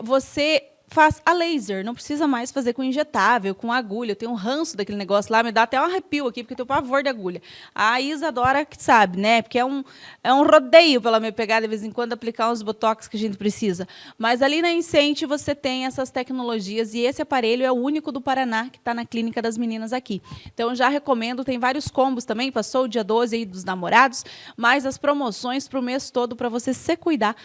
você faz a laser, não precisa mais fazer com injetável, com agulha. Eu tenho um ranço daquele negócio lá, me dá até um arrepio aqui, porque eu tenho pavor de agulha. A Isadora que sabe, né? Porque é um rodeio para ela me pegar de vez em quando, aplicar uns botox que a gente precisa. Mas ali na Incente você tem essas tecnologias e esse aparelho é o único do Paraná que está na clínica das meninas aqui. Então já recomendo, tem vários combos também, passou o dia 12 aí dos namorados, mas as promoções para o mês todo para você se cuidar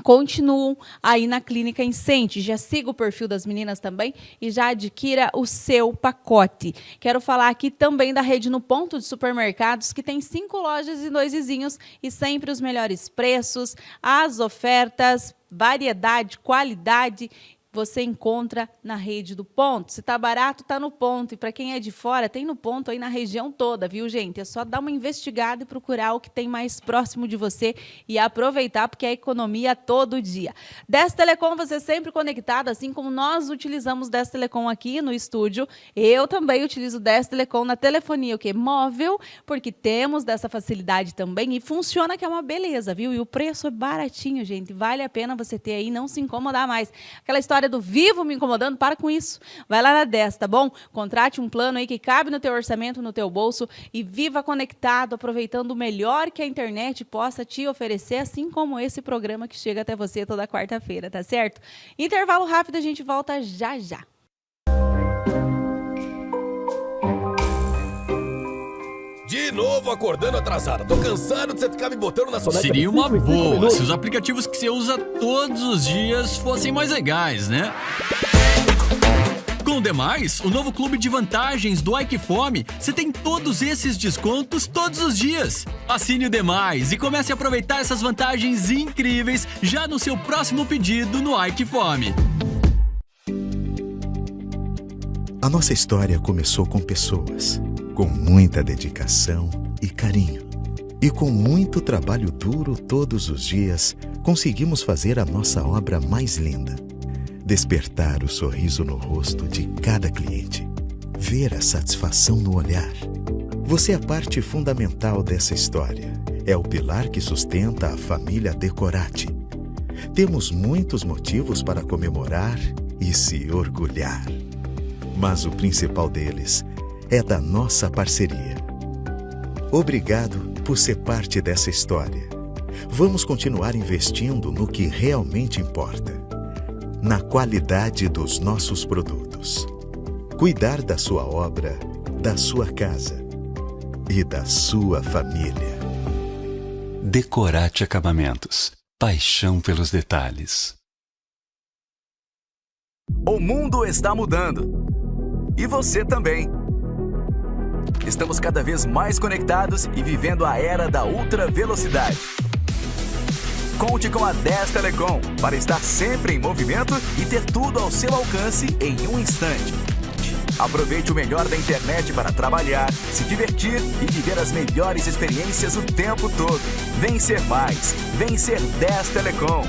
continuam aí na Clínica Incente. Já siga o perfil das meninas também e já adquira o seu pacote. Quero falar aqui também da rede No Ponto de Supermercados, que tem 5 lojas e 2 vizinhos e sempre os melhores preços, as ofertas, variedade, qualidade você encontra na rede do Ponto. Se tá barato, tá no Ponto. E para quem é de fora, tem no Ponto aí na região toda, viu, gente? É só dar uma investigada e procurar o que tem mais próximo de você e aproveitar, porque é economia todo dia. Décio Telecom, você sempre conectado, assim como nós utilizamos Décio Telecom aqui no estúdio. Eu também utilizo Décio Telecom na telefonia, o quê? Móvel, porque temos dessa facilidade também e funciona que é uma beleza, viu? E o preço é baratinho, gente. Vale a pena você ter aí, não se incomodar mais. Aquela história do vivo me incomodando, para com isso. Vai lá na Décio, tá bom? Contrate um plano aí que cabe no teu orçamento, no teu bolso e viva conectado, aproveitando o melhor que a internet possa te oferecer, assim como esse programa que chega até você toda quarta-feira, tá certo? Intervalo rápido, a gente volta já já. De novo acordando atrasada. Tô cansado de você ficar me botando na soneca. Seria uma boa se os aplicativos que você usa todos os dias fossem mais legais, né? Com o Demais, o novo clube de vantagens do iQFome, você tem todos esses descontos todos os dias. Assine o Demais e comece a aproveitar essas vantagens incríveis já no seu próximo pedido no iQFome. A nossa história começou com pessoas, com muita dedicação e carinho. E com muito trabalho duro todos os dias, conseguimos fazer a nossa obra mais linda. Despertar o sorriso no rosto de cada cliente. Ver a satisfação no olhar. Você é parte fundamental dessa história. É o pilar que sustenta a família Decorati. Temos muitos motivos para comemorar e se orgulhar. Mas o principal deles é da nossa parceria. Obrigado por ser parte dessa história. Vamos continuar investindo no que realmente importa. Na qualidade dos nossos produtos. Cuidar da sua obra, da sua casa e da sua família. Decorati Acabamentos. Paixão pelos detalhes. O mundo está mudando. E você também. Estamos cada vez mais conectados e vivendo a era da ultravelocidade. Conte com a Décio Telecom para estar sempre em movimento e ter tudo ao seu alcance em um instante. Aproveite o melhor da internet para trabalhar, se divertir e viver as melhores experiências o tempo todo. Vem ser mais. Vem ser Décio Telecom.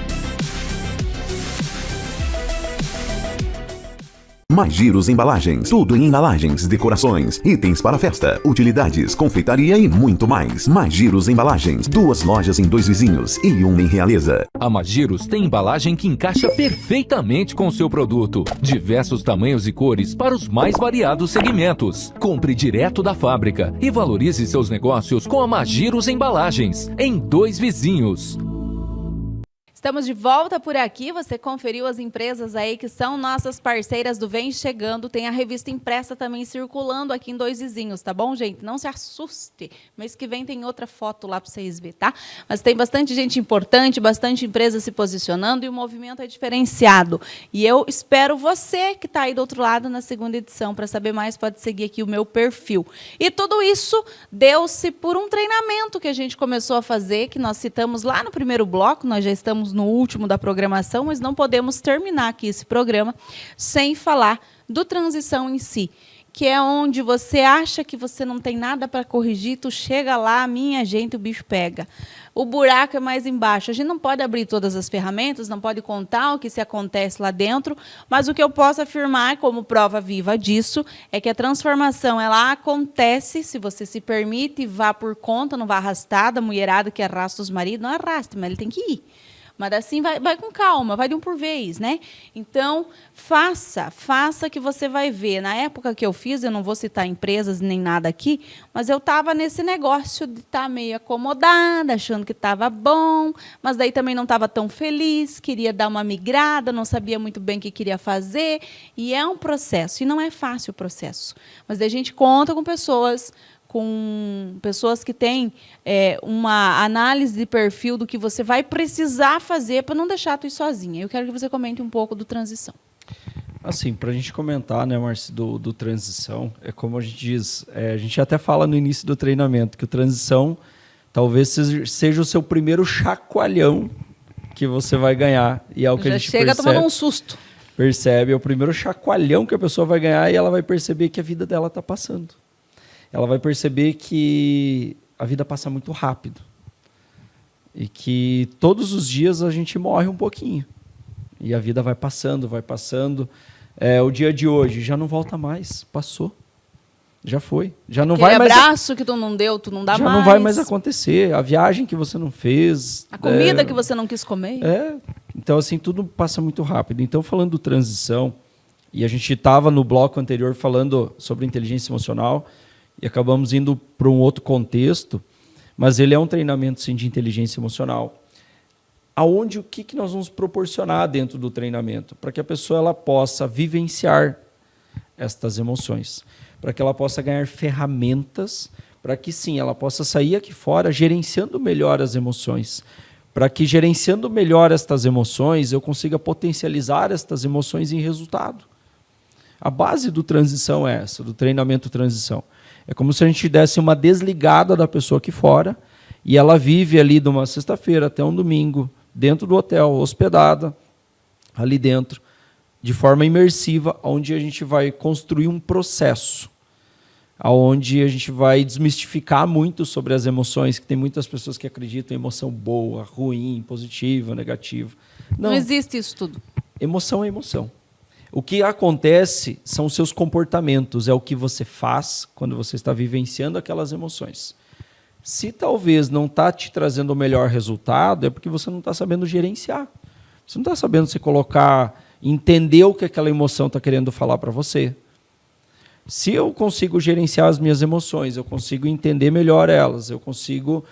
Mais Giros Embalagens. Tudo em embalagens, decorações, itens para festa, utilidades, confeitaria e muito mais. Mais Giros Embalagens. 2 lojas em 2 vizinhos e 1 em Realeza. A Magiros tem embalagem que encaixa perfeitamente com o seu produto. Diversos tamanhos e cores para os mais variados segmentos. Compre direto da fábrica e valorize seus negócios com a Magiros Embalagens, em 2 vizinhos. Estamos de volta por aqui, você conferiu as empresas aí que são nossas parceiras do Vem Chegando, tem a revista impressa também circulando aqui em 2 vizinhos, tá bom, gente? Não se assuste, mês que vem tem outra foto lá para vocês verem, tá? Mas tem bastante gente importante, bastante empresa se posicionando e o movimento é diferenciado. E eu espero você que está aí do outro lado na segunda edição, para saber mais pode seguir aqui o meu perfil. E tudo isso deu-se por um treinamento que a gente começou a fazer, que nós citamos lá no primeiro bloco, nós já estamos no último da programação, mas não podemos terminar aqui esse programa sem falar do transição em si, que é onde você acha que você não tem nada para corrigir, tu chega lá, minha gente, o bicho pega. O buraco é mais embaixo. A gente não pode abrir todas as ferramentas, não pode contar o que se acontece lá dentro, mas o que eu posso afirmar como prova viva disso é que a transformação ela acontece se você se permite, vá por conta, não vá arrastada, mulherada que arrasta os maridos, não arrasta, mas ele tem que ir. Mas assim, vai com calma, vai de um por vez, né? Então, faça que você vai ver. Na época que eu fiz, eu não vou citar empresas nem nada aqui, mas eu estava nesse negócio de estar meio acomodada, achando que estava bom, mas daí também não estava tão feliz, queria dar uma migrada, não sabia muito bem o que queria fazer, e é um processo, e não é fácil o processo. Mas daí a gente conta com pessoas que têm uma análise de perfil do que você vai precisar fazer para não deixar tu ir sozinha. Eu quero que você comente um pouco do transição. Assim, para a gente comentar, né, Marci, do transição, é como a gente diz, a gente até fala no início do treinamento, que o transição talvez seja o seu primeiro chacoalhão que você vai ganhar. E é o que a gente chega percebe. tomando um susto. Percebe? É o primeiro chacoalhão que a pessoa vai ganhar e ela vai perceber que a vida dela está passando. Ela vai perceber que a vida passa muito rápido. E que todos os dias a gente morre um pouquinho. E a vida vai passando, vai passando. O dia de hoje já não volta mais, passou. Já foi. Já não Aquele vai mais. abraço que tu não deu, tu não dá já mais. não vai mais acontecer. A viagem que você não fez. A comida que você não quis comer. Então, assim, tudo passa muito rápido. Então, falando do transição, e a gente estava no bloco anterior falando sobre inteligência emocional, e acabamos indo para um outro contexto, mas ele é um treinamento, sim, de inteligência emocional. O que nós vamos proporcionar dentro do treinamento? Para que a pessoa ela possa vivenciar estas emoções. Para que ela possa ganhar ferramentas, para que, sim, ela possa sair aqui fora gerenciando melhor as emoções. Para que, gerenciando melhor estas emoções, eu consiga potencializar estas emoções em resultado. A base do transição é essa, do treinamento transição. É como se a gente desse uma desligada da pessoa aqui fora e ela vive ali de uma sexta-feira até um domingo, dentro do hotel, hospedada, ali dentro, de forma imersiva, onde a gente vai construir um processo, onde a gente vai desmistificar muito sobre as emoções, que tem muitas pessoas que acreditam em emoção boa, ruim, positiva, negativa. Não existe isso tudo. Emoção é emoção. O que acontece são os seus comportamentos, é o que você faz quando você está vivenciando aquelas emoções. Se talvez não está te trazendo o melhor resultado, é porque você não está sabendo gerenciar. Você não está sabendo se colocar, entender o que aquela emoção está querendo falar para você. Se eu consigo gerenciar as minhas emoções, eu consigo entender melhor elas, eu consigo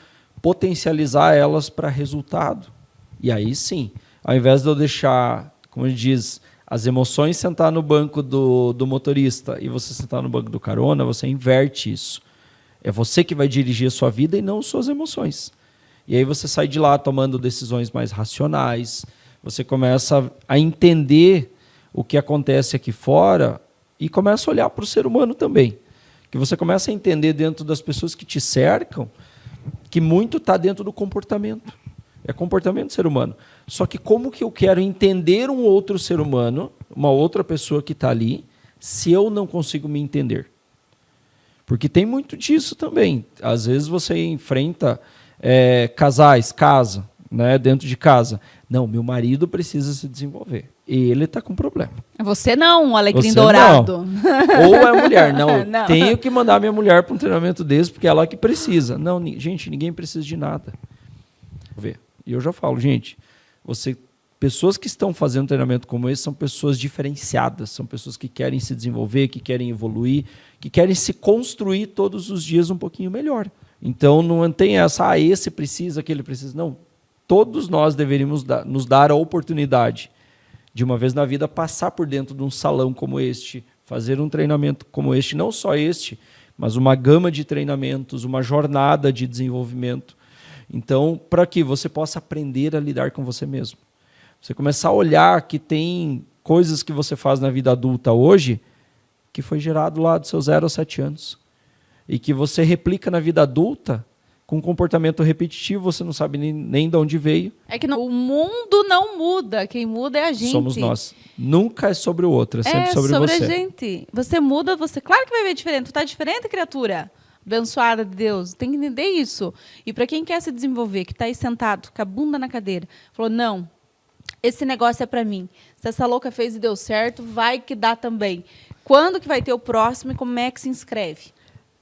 potencializar elas para resultado. E aí sim, ao invés de eu deixar, como diz, as emoções sentar no banco do motorista e você sentar no banco do carona, você inverte isso. É você que vai dirigir a sua vida e não suas emoções. E aí você sai de lá tomando decisões mais racionais, você começa a entender o que acontece aqui fora e começa a olhar para o ser humano também. Que você começa a entender dentro das pessoas que te cercam que muito está dentro do comportamento. É comportamento do ser humano. Só que como que eu quero entender um outro ser humano, uma outra pessoa que está ali, se eu não consigo me entender? Porque tem muito disso também. Às vezes você enfrenta casais, né, dentro de casa. Não, meu marido precisa se desenvolver. Ele está com problema. Você não, um alecrim você dourado. Não. Ou é a mulher. Não, não. Tenho que mandar minha mulher para um treinamento desse, porque é ela que precisa. Não, gente, ninguém precisa de nada. E eu já falo, gente, pessoas que estão fazendo um treinamento como esse são pessoas diferenciadas, são pessoas que querem se desenvolver, que querem evoluir, que querem se construir todos os dias um pouquinho melhor. Então não tem essa, esse precisa, aquele precisa. Não, todos nós deveríamos nos dar a oportunidade de uma vez na vida passar por dentro de um salão como este, fazer um treinamento como este, não só este, mas uma gama de treinamentos, uma jornada de desenvolvimento. Então, para que você possa aprender a lidar com você mesmo. Você começar a olhar que tem coisas que você faz na vida adulta hoje que foi gerado lá dos seus 0 aos 7 anos. E que você replica na vida adulta com um comportamento repetitivo, você não sabe nem de onde veio. É que o mundo não muda, quem muda é a gente. Somos nós. Nunca é sobre o outro, é sempre sobre você. É sobre a gente. Você muda, claro que vai ver diferente. Tu tá diferente, criatura. Abençoada de Deus, tem que entender isso. E para quem quer se desenvolver, que está aí sentado, com a bunda na cadeira, falou, não, esse negócio é para mim. Se essa louca fez e deu certo, vai que dá também. Quando que vai ter o próximo e como é que se inscreve?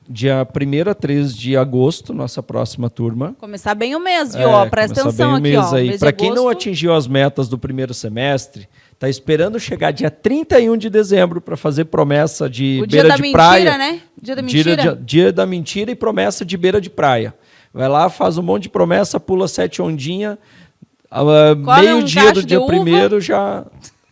Dia 1º a 3 de agosto, nossa próxima turma. Começar bem o mês, viu? Presta atenção aqui. Para quem não atingiu as metas do primeiro semestre, está esperando chegar dia 31 de dezembro para fazer promessa de beira de praia. Dia da mentira, né? Dia da mentira. Dia da mentira e promessa de beira de praia. Vai lá, faz um monte de promessa, pula 7 ondinhas, meio-dia do dia 1º já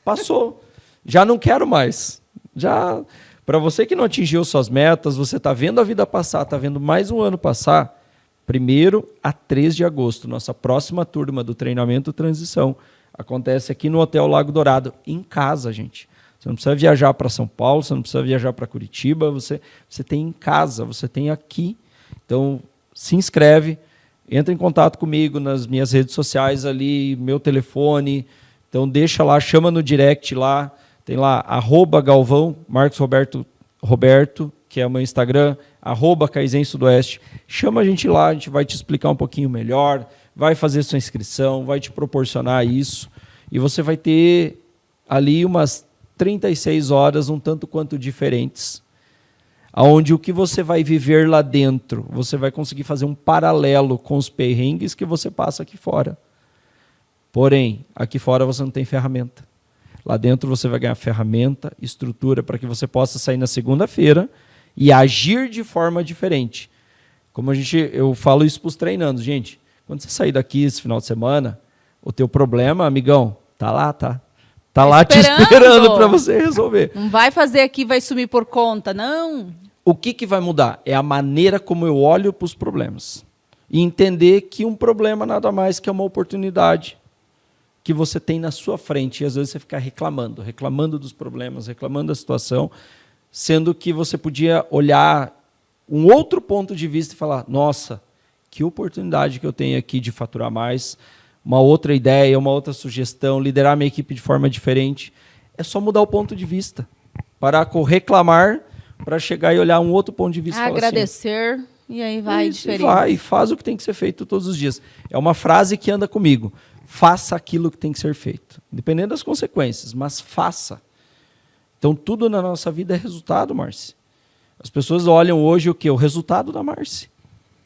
passou. Já não quero mais. Já... Para você que não atingiu suas metas, você está vendo a vida passar, está vendo mais um ano passar, 1º a 3 de agosto, nossa próxima turma do treinamento Transição, acontece aqui no Hotel Lago Dourado, em casa, gente. Você não precisa viajar para São Paulo, você não precisa viajar para Curitiba, você tem em casa, você tem aqui. Então, se inscreve, entra em contato comigo nas minhas redes sociais ali, meu telefone, Então deixa lá, chama no direct lá, tem lá @Galvão, Marcos Roberto, que é o meu Instagram, @Kaizen Sudoeste. Chama a gente lá, a gente vai te explicar um pouquinho melhor, vai fazer sua inscrição, vai te proporcionar isso, e você vai ter ali umas 36 horas, um tanto quanto diferentes, onde o que você vai viver lá dentro, você vai conseguir fazer um paralelo com os perrengues que você passa aqui fora. Porém, aqui fora você não tem ferramenta. Lá dentro você vai ganhar ferramenta, estrutura, para que você possa sair na segunda-feira e agir de forma diferente. Como eu falo isso para os treinandos, gente, quando você sair daqui esse final de semana, o teu problema, amigão, tá lá, tá? Tá lá te esperando para você resolver. Não vai fazer aqui, vai sumir por conta, não. O que vai mudar? É a maneira como eu olho para os problemas. E entender que um problema nada mais que é uma oportunidade que você tem na sua frente. E às vezes você fica reclamando dos problemas, reclamando da situação, sendo que você podia olhar um outro ponto de vista e falar, nossa, que oportunidade que eu tenho aqui de faturar mais, uma outra ideia, uma outra sugestão, liderar minha equipe de forma diferente. É só mudar o ponto de vista. Parar com reclamar para chegar e olhar um outro ponto de vista. Agradecer, assim, e aí vai diferente. Vai, faz o que tem que ser feito todos os dias. É uma frase que anda comigo. Faça aquilo que tem que ser feito. Independente das consequências, mas faça. Então tudo na nossa vida é resultado, Márcia. As pessoas olham hoje o quê? O resultado da Márcia.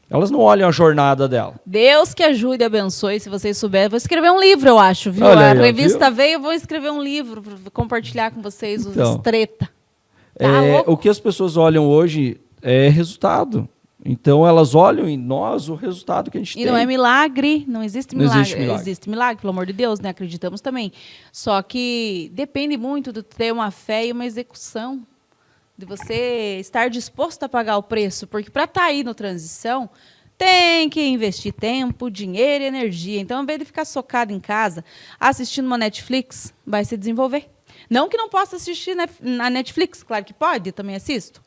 Elas não olham a jornada dela. Deus que ajude e abençoe, se vocês souberem. Vou escrever um livro, eu acho, viu? Olha aí, a revista viu? veio, eu vou escrever um livro para compartilhar com vocês os treta. O que as pessoas olham hoje é resultado. Então elas olham em nós o resultado que a gente tem. E não é milagre, não existe milagre. Não existe milagre. Existe milagre, pelo amor de Deus, né? Acreditamos também. Só que depende muito de ter uma fé e uma execução. De você estar disposto a pagar o preço. Porque para estar aí no transição, tem que investir tempo, dinheiro e energia. Então, ao invés de ficar socado em casa, assistindo uma Netflix, vai se desenvolver. Não que não possa assistir na Netflix, claro que pode, eu também assisto.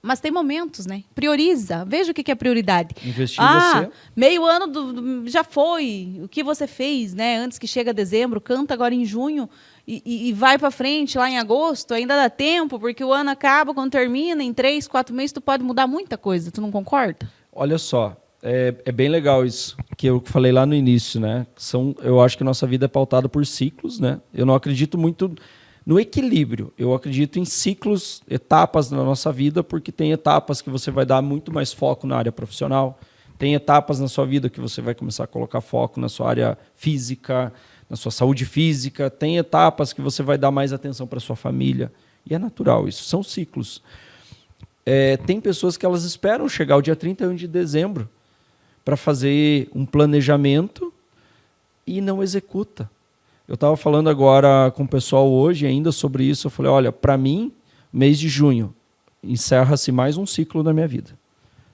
Mas tem momentos, né? Prioriza, veja o que é prioridade. Investir em você. Meio ano já foi, o que você fez, né? Antes que chegue dezembro, canta agora em junho e vai para frente lá em agosto, ainda dá tempo, porque o ano acaba, quando termina, em 3, 4 meses, tu pode mudar muita coisa, tu não concorda? Olha só, é bem legal isso que eu falei lá no início, né? Eu acho que a nossa vida é pautada por ciclos, né? Eu não acredito muito no equilíbrio. Eu acredito em ciclos, etapas na nossa vida, porque tem etapas que você vai dar muito mais foco na área profissional, tem etapas na sua vida que você vai começar a colocar foco na sua área física, na sua saúde física, tem etapas que você vai dar mais atenção para sua família. E é natural, isso são ciclos. Tem pessoas que elas esperam chegar o dia 31 de dezembro para fazer um planejamento e não executa. Eu estava falando agora com o pessoal hoje ainda sobre isso. Eu falei, olha, para mim, mês de junho, encerra-se mais um ciclo da minha vida.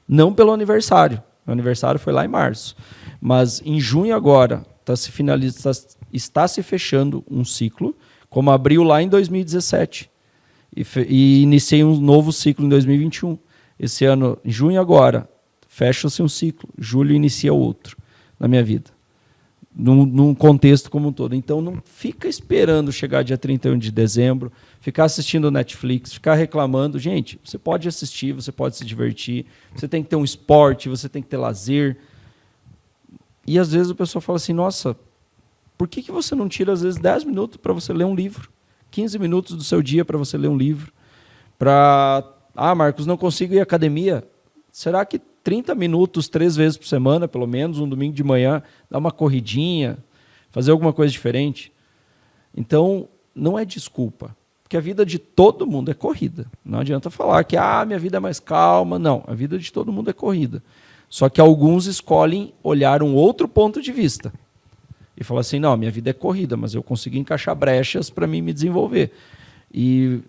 Não pelo aniversário. Meu aniversário foi lá em março. Mas em junho agora está se fechando um ciclo, como abriu lá em 2017. E iniciei um novo ciclo em 2021. Esse ano, em junho agora, fecha-se um ciclo. Julho inicia outro na minha vida. Num contexto como um todo. Então, não fica esperando chegar dia 31 de dezembro, ficar assistindo Netflix, ficar reclamando. Gente, você pode assistir, você pode se divertir, você tem que ter um esporte, você tem que ter lazer. E, às vezes, o pessoal fala assim, nossa, por que você não tira, às vezes, 10 minutos para você ler um livro? 15 minutos do seu dia para você ler um livro? Marcos, não consigo ir à academia. Será que 30 minutos, 3 vezes por semana, pelo menos, um domingo de manhã, dar uma corridinha, fazer alguma coisa diferente? Então, não é desculpa, porque a vida de todo mundo é corrida. Não adianta falar que minha vida é mais calma. Não, a vida de todo mundo é corrida. Só que alguns escolhem olhar um outro ponto de vista e falar assim, não, minha vida é corrida, mas eu consegui encaixar brechas para mim me desenvolver. E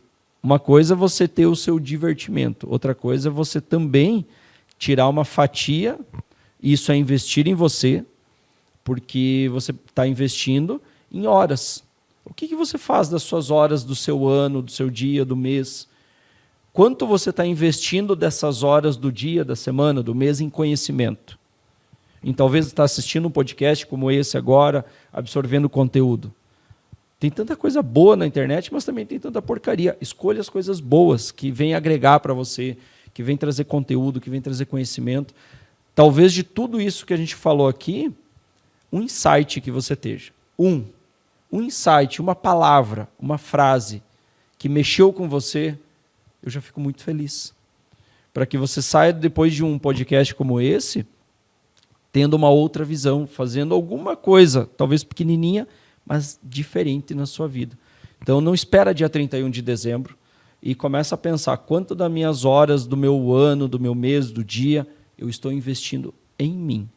uma coisa é você ter o seu divertimento, outra coisa é você também tirar uma fatia, isso é investir em você, porque você está investindo em horas. O que você faz das suas horas do seu ano, do seu dia, do mês? Quanto você está investindo dessas horas do dia, da semana, do mês em conhecimento? Em talvez estar assistindo um podcast como esse agora, absorvendo conteúdo. Tem tanta coisa boa na internet, mas também tem tanta porcaria. Escolha as coisas boas que vêm agregar para você, que vêm trazer conteúdo, que vêm trazer conhecimento. Talvez de tudo isso que a gente falou aqui, um insight que você esteja. Um insight, uma palavra, uma frase que mexeu com você, eu já fico muito feliz. Para que você saia depois de um podcast como esse, tendo uma outra visão, fazendo alguma coisa, talvez pequenininha, mas diferente na sua vida. Então não espera dia 31 de dezembro e começa a pensar quanto das minhas horas, do meu ano, do meu mês, do dia, eu estou investindo em mim.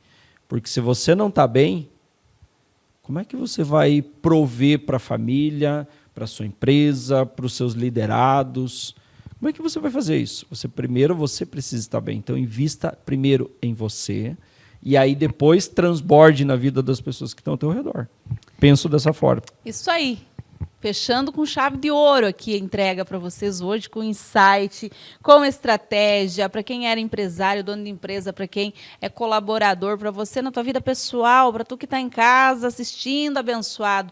Porque se você não está bem, como é que você vai prover para a família, para a sua empresa, para os seus liderados? Como é que você vai fazer isso? Primeiro você precisa estar bem. Então invista primeiro em você e aí depois transborde na vida das pessoas que estão ao teu redor. Penso dessa forma. Isso aí. Fechando com chave de ouro aqui a entrega para vocês hoje, com insight, com estratégia, para quem era empresário, dono de empresa, para quem é colaborador, para você na tua vida pessoal, para tu que está em casa assistindo, abençoado.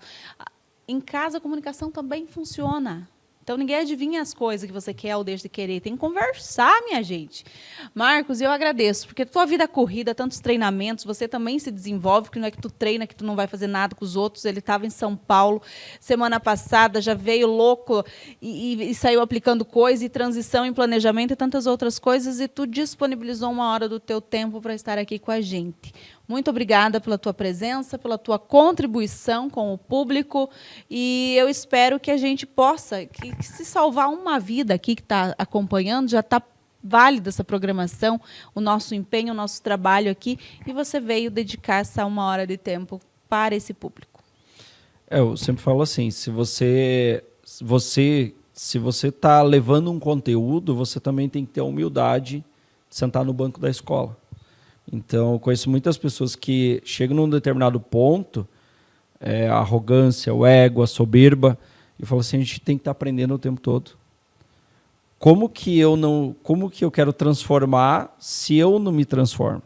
Em casa a comunicação também funciona. Então, ninguém adivinha as coisas que você quer ou deixa de querer. Tem que conversar, minha gente. Marcos, eu agradeço, porque tua vida corrida, tantos treinamentos, você também se desenvolve, porque não é que tu treina, que tu não vai fazer nada com os outros. Ele estava em São Paulo semana passada, já veio louco e saiu aplicando coisa, e transição em planejamento e tantas outras coisas, e tu disponibilizou uma hora do teu tempo para estar aqui com a gente. Muito obrigada pela tua presença, pela tua contribuição com o público, e eu espero que a gente possa, que se salvar uma vida aqui que está acompanhando, já está válida essa programação, o nosso empenho, o nosso trabalho aqui, e você veio dedicar essa uma hora de tempo para esse público. Eu sempre falo assim, se você está levando um conteúdo, você também tem que ter a humildade de sentar no banco da escola. Então, eu conheço muitas pessoas que chegam num determinado ponto, a arrogância, o ego, a soberba, e falam assim, a gente tem que estar aprendendo o tempo todo. Como que eu quero transformar se eu não me transformo?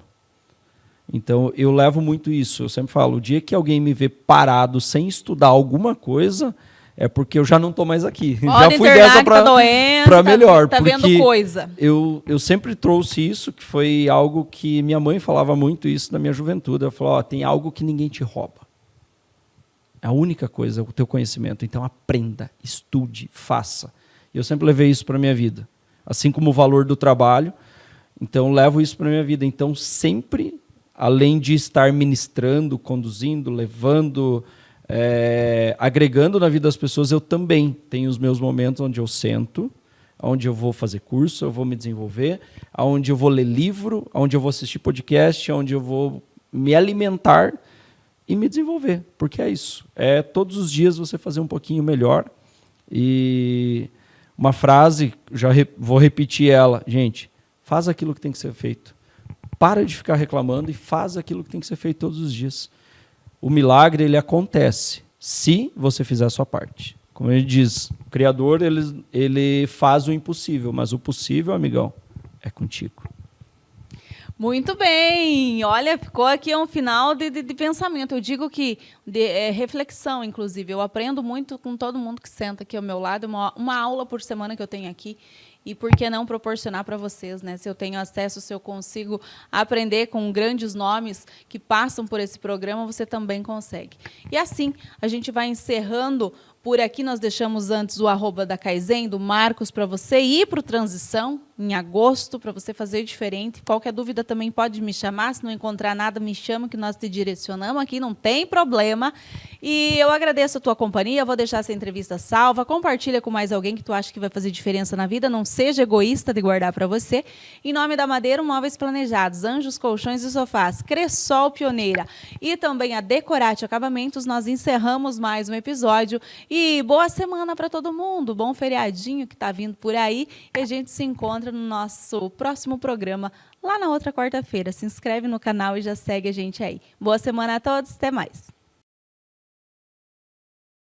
Então, eu levo muito isso. Eu sempre falo, o dia que alguém me vê parado sem estudar alguma coisa, é porque eu já não estou mais aqui. Já fui dessa para melhor. Tá porque vendo coisa. Eu sempre trouxe isso, que foi algo que minha mãe falava muito isso na minha juventude. Ela falou, tem algo que ninguém te rouba. É a única coisa, o teu conhecimento. Então aprenda, estude, faça. E eu sempre levei isso para a minha vida. Assim como o valor do trabalho, então levo isso para a minha vida. Então sempre, além de estar ministrando, conduzindo, levando... agregando na vida das pessoas, eu também tenho os meus momentos onde eu sento, onde eu vou fazer curso, eu vou me desenvolver, onde eu vou ler livro, onde eu vou assistir podcast, onde eu vou me alimentar e me desenvolver, porque é isso. Todos os dias você fazer um pouquinho melhor. E uma frase, vou repetir ela, gente, faz aquilo que tem que ser feito. Para de ficar reclamando e faz aquilo que tem que ser feito todos os dias. O milagre, ele acontece se você fizer a sua parte. Como ele diz, o Criador, ele faz o impossível, mas o possível, amigão, é contigo. Muito bem. Olha, ficou aqui um final de pensamento. Eu digo que reflexão, inclusive. Eu aprendo muito com todo mundo que senta aqui ao meu lado. Uma aula por semana que eu tenho aqui. E por que não proporcionar para vocês, né? Se eu tenho acesso, se eu consigo aprender com grandes nomes que passam por esse programa, você também consegue. E assim, a gente vai encerrando. Por aqui nós deixamos antes o @ da Kaizen, do Marcos, para você ir para o Transição, em agosto, para você fazer diferente. Qualquer dúvida também pode me chamar. Se não encontrar nada, me chama, que nós te direcionamos aqui, não tem problema. E eu agradeço a tua companhia, vou deixar essa entrevista salva. Compartilha com mais alguém que tu acha que vai fazer diferença na vida. Não seja egoísta de guardar para você. Em nome da Madeira, Móveis Planejados, Anjos, Colchões e Sofás, Cressol Pioneira e também a Decorate Acabamentos, nós encerramos mais um episódio. E boa semana para todo mundo, bom feriadinho que está vindo por aí. E a gente se encontra no nosso próximo programa, lá na outra quarta-feira. Se inscreve no canal e já segue a gente aí. Boa semana a todos, até mais.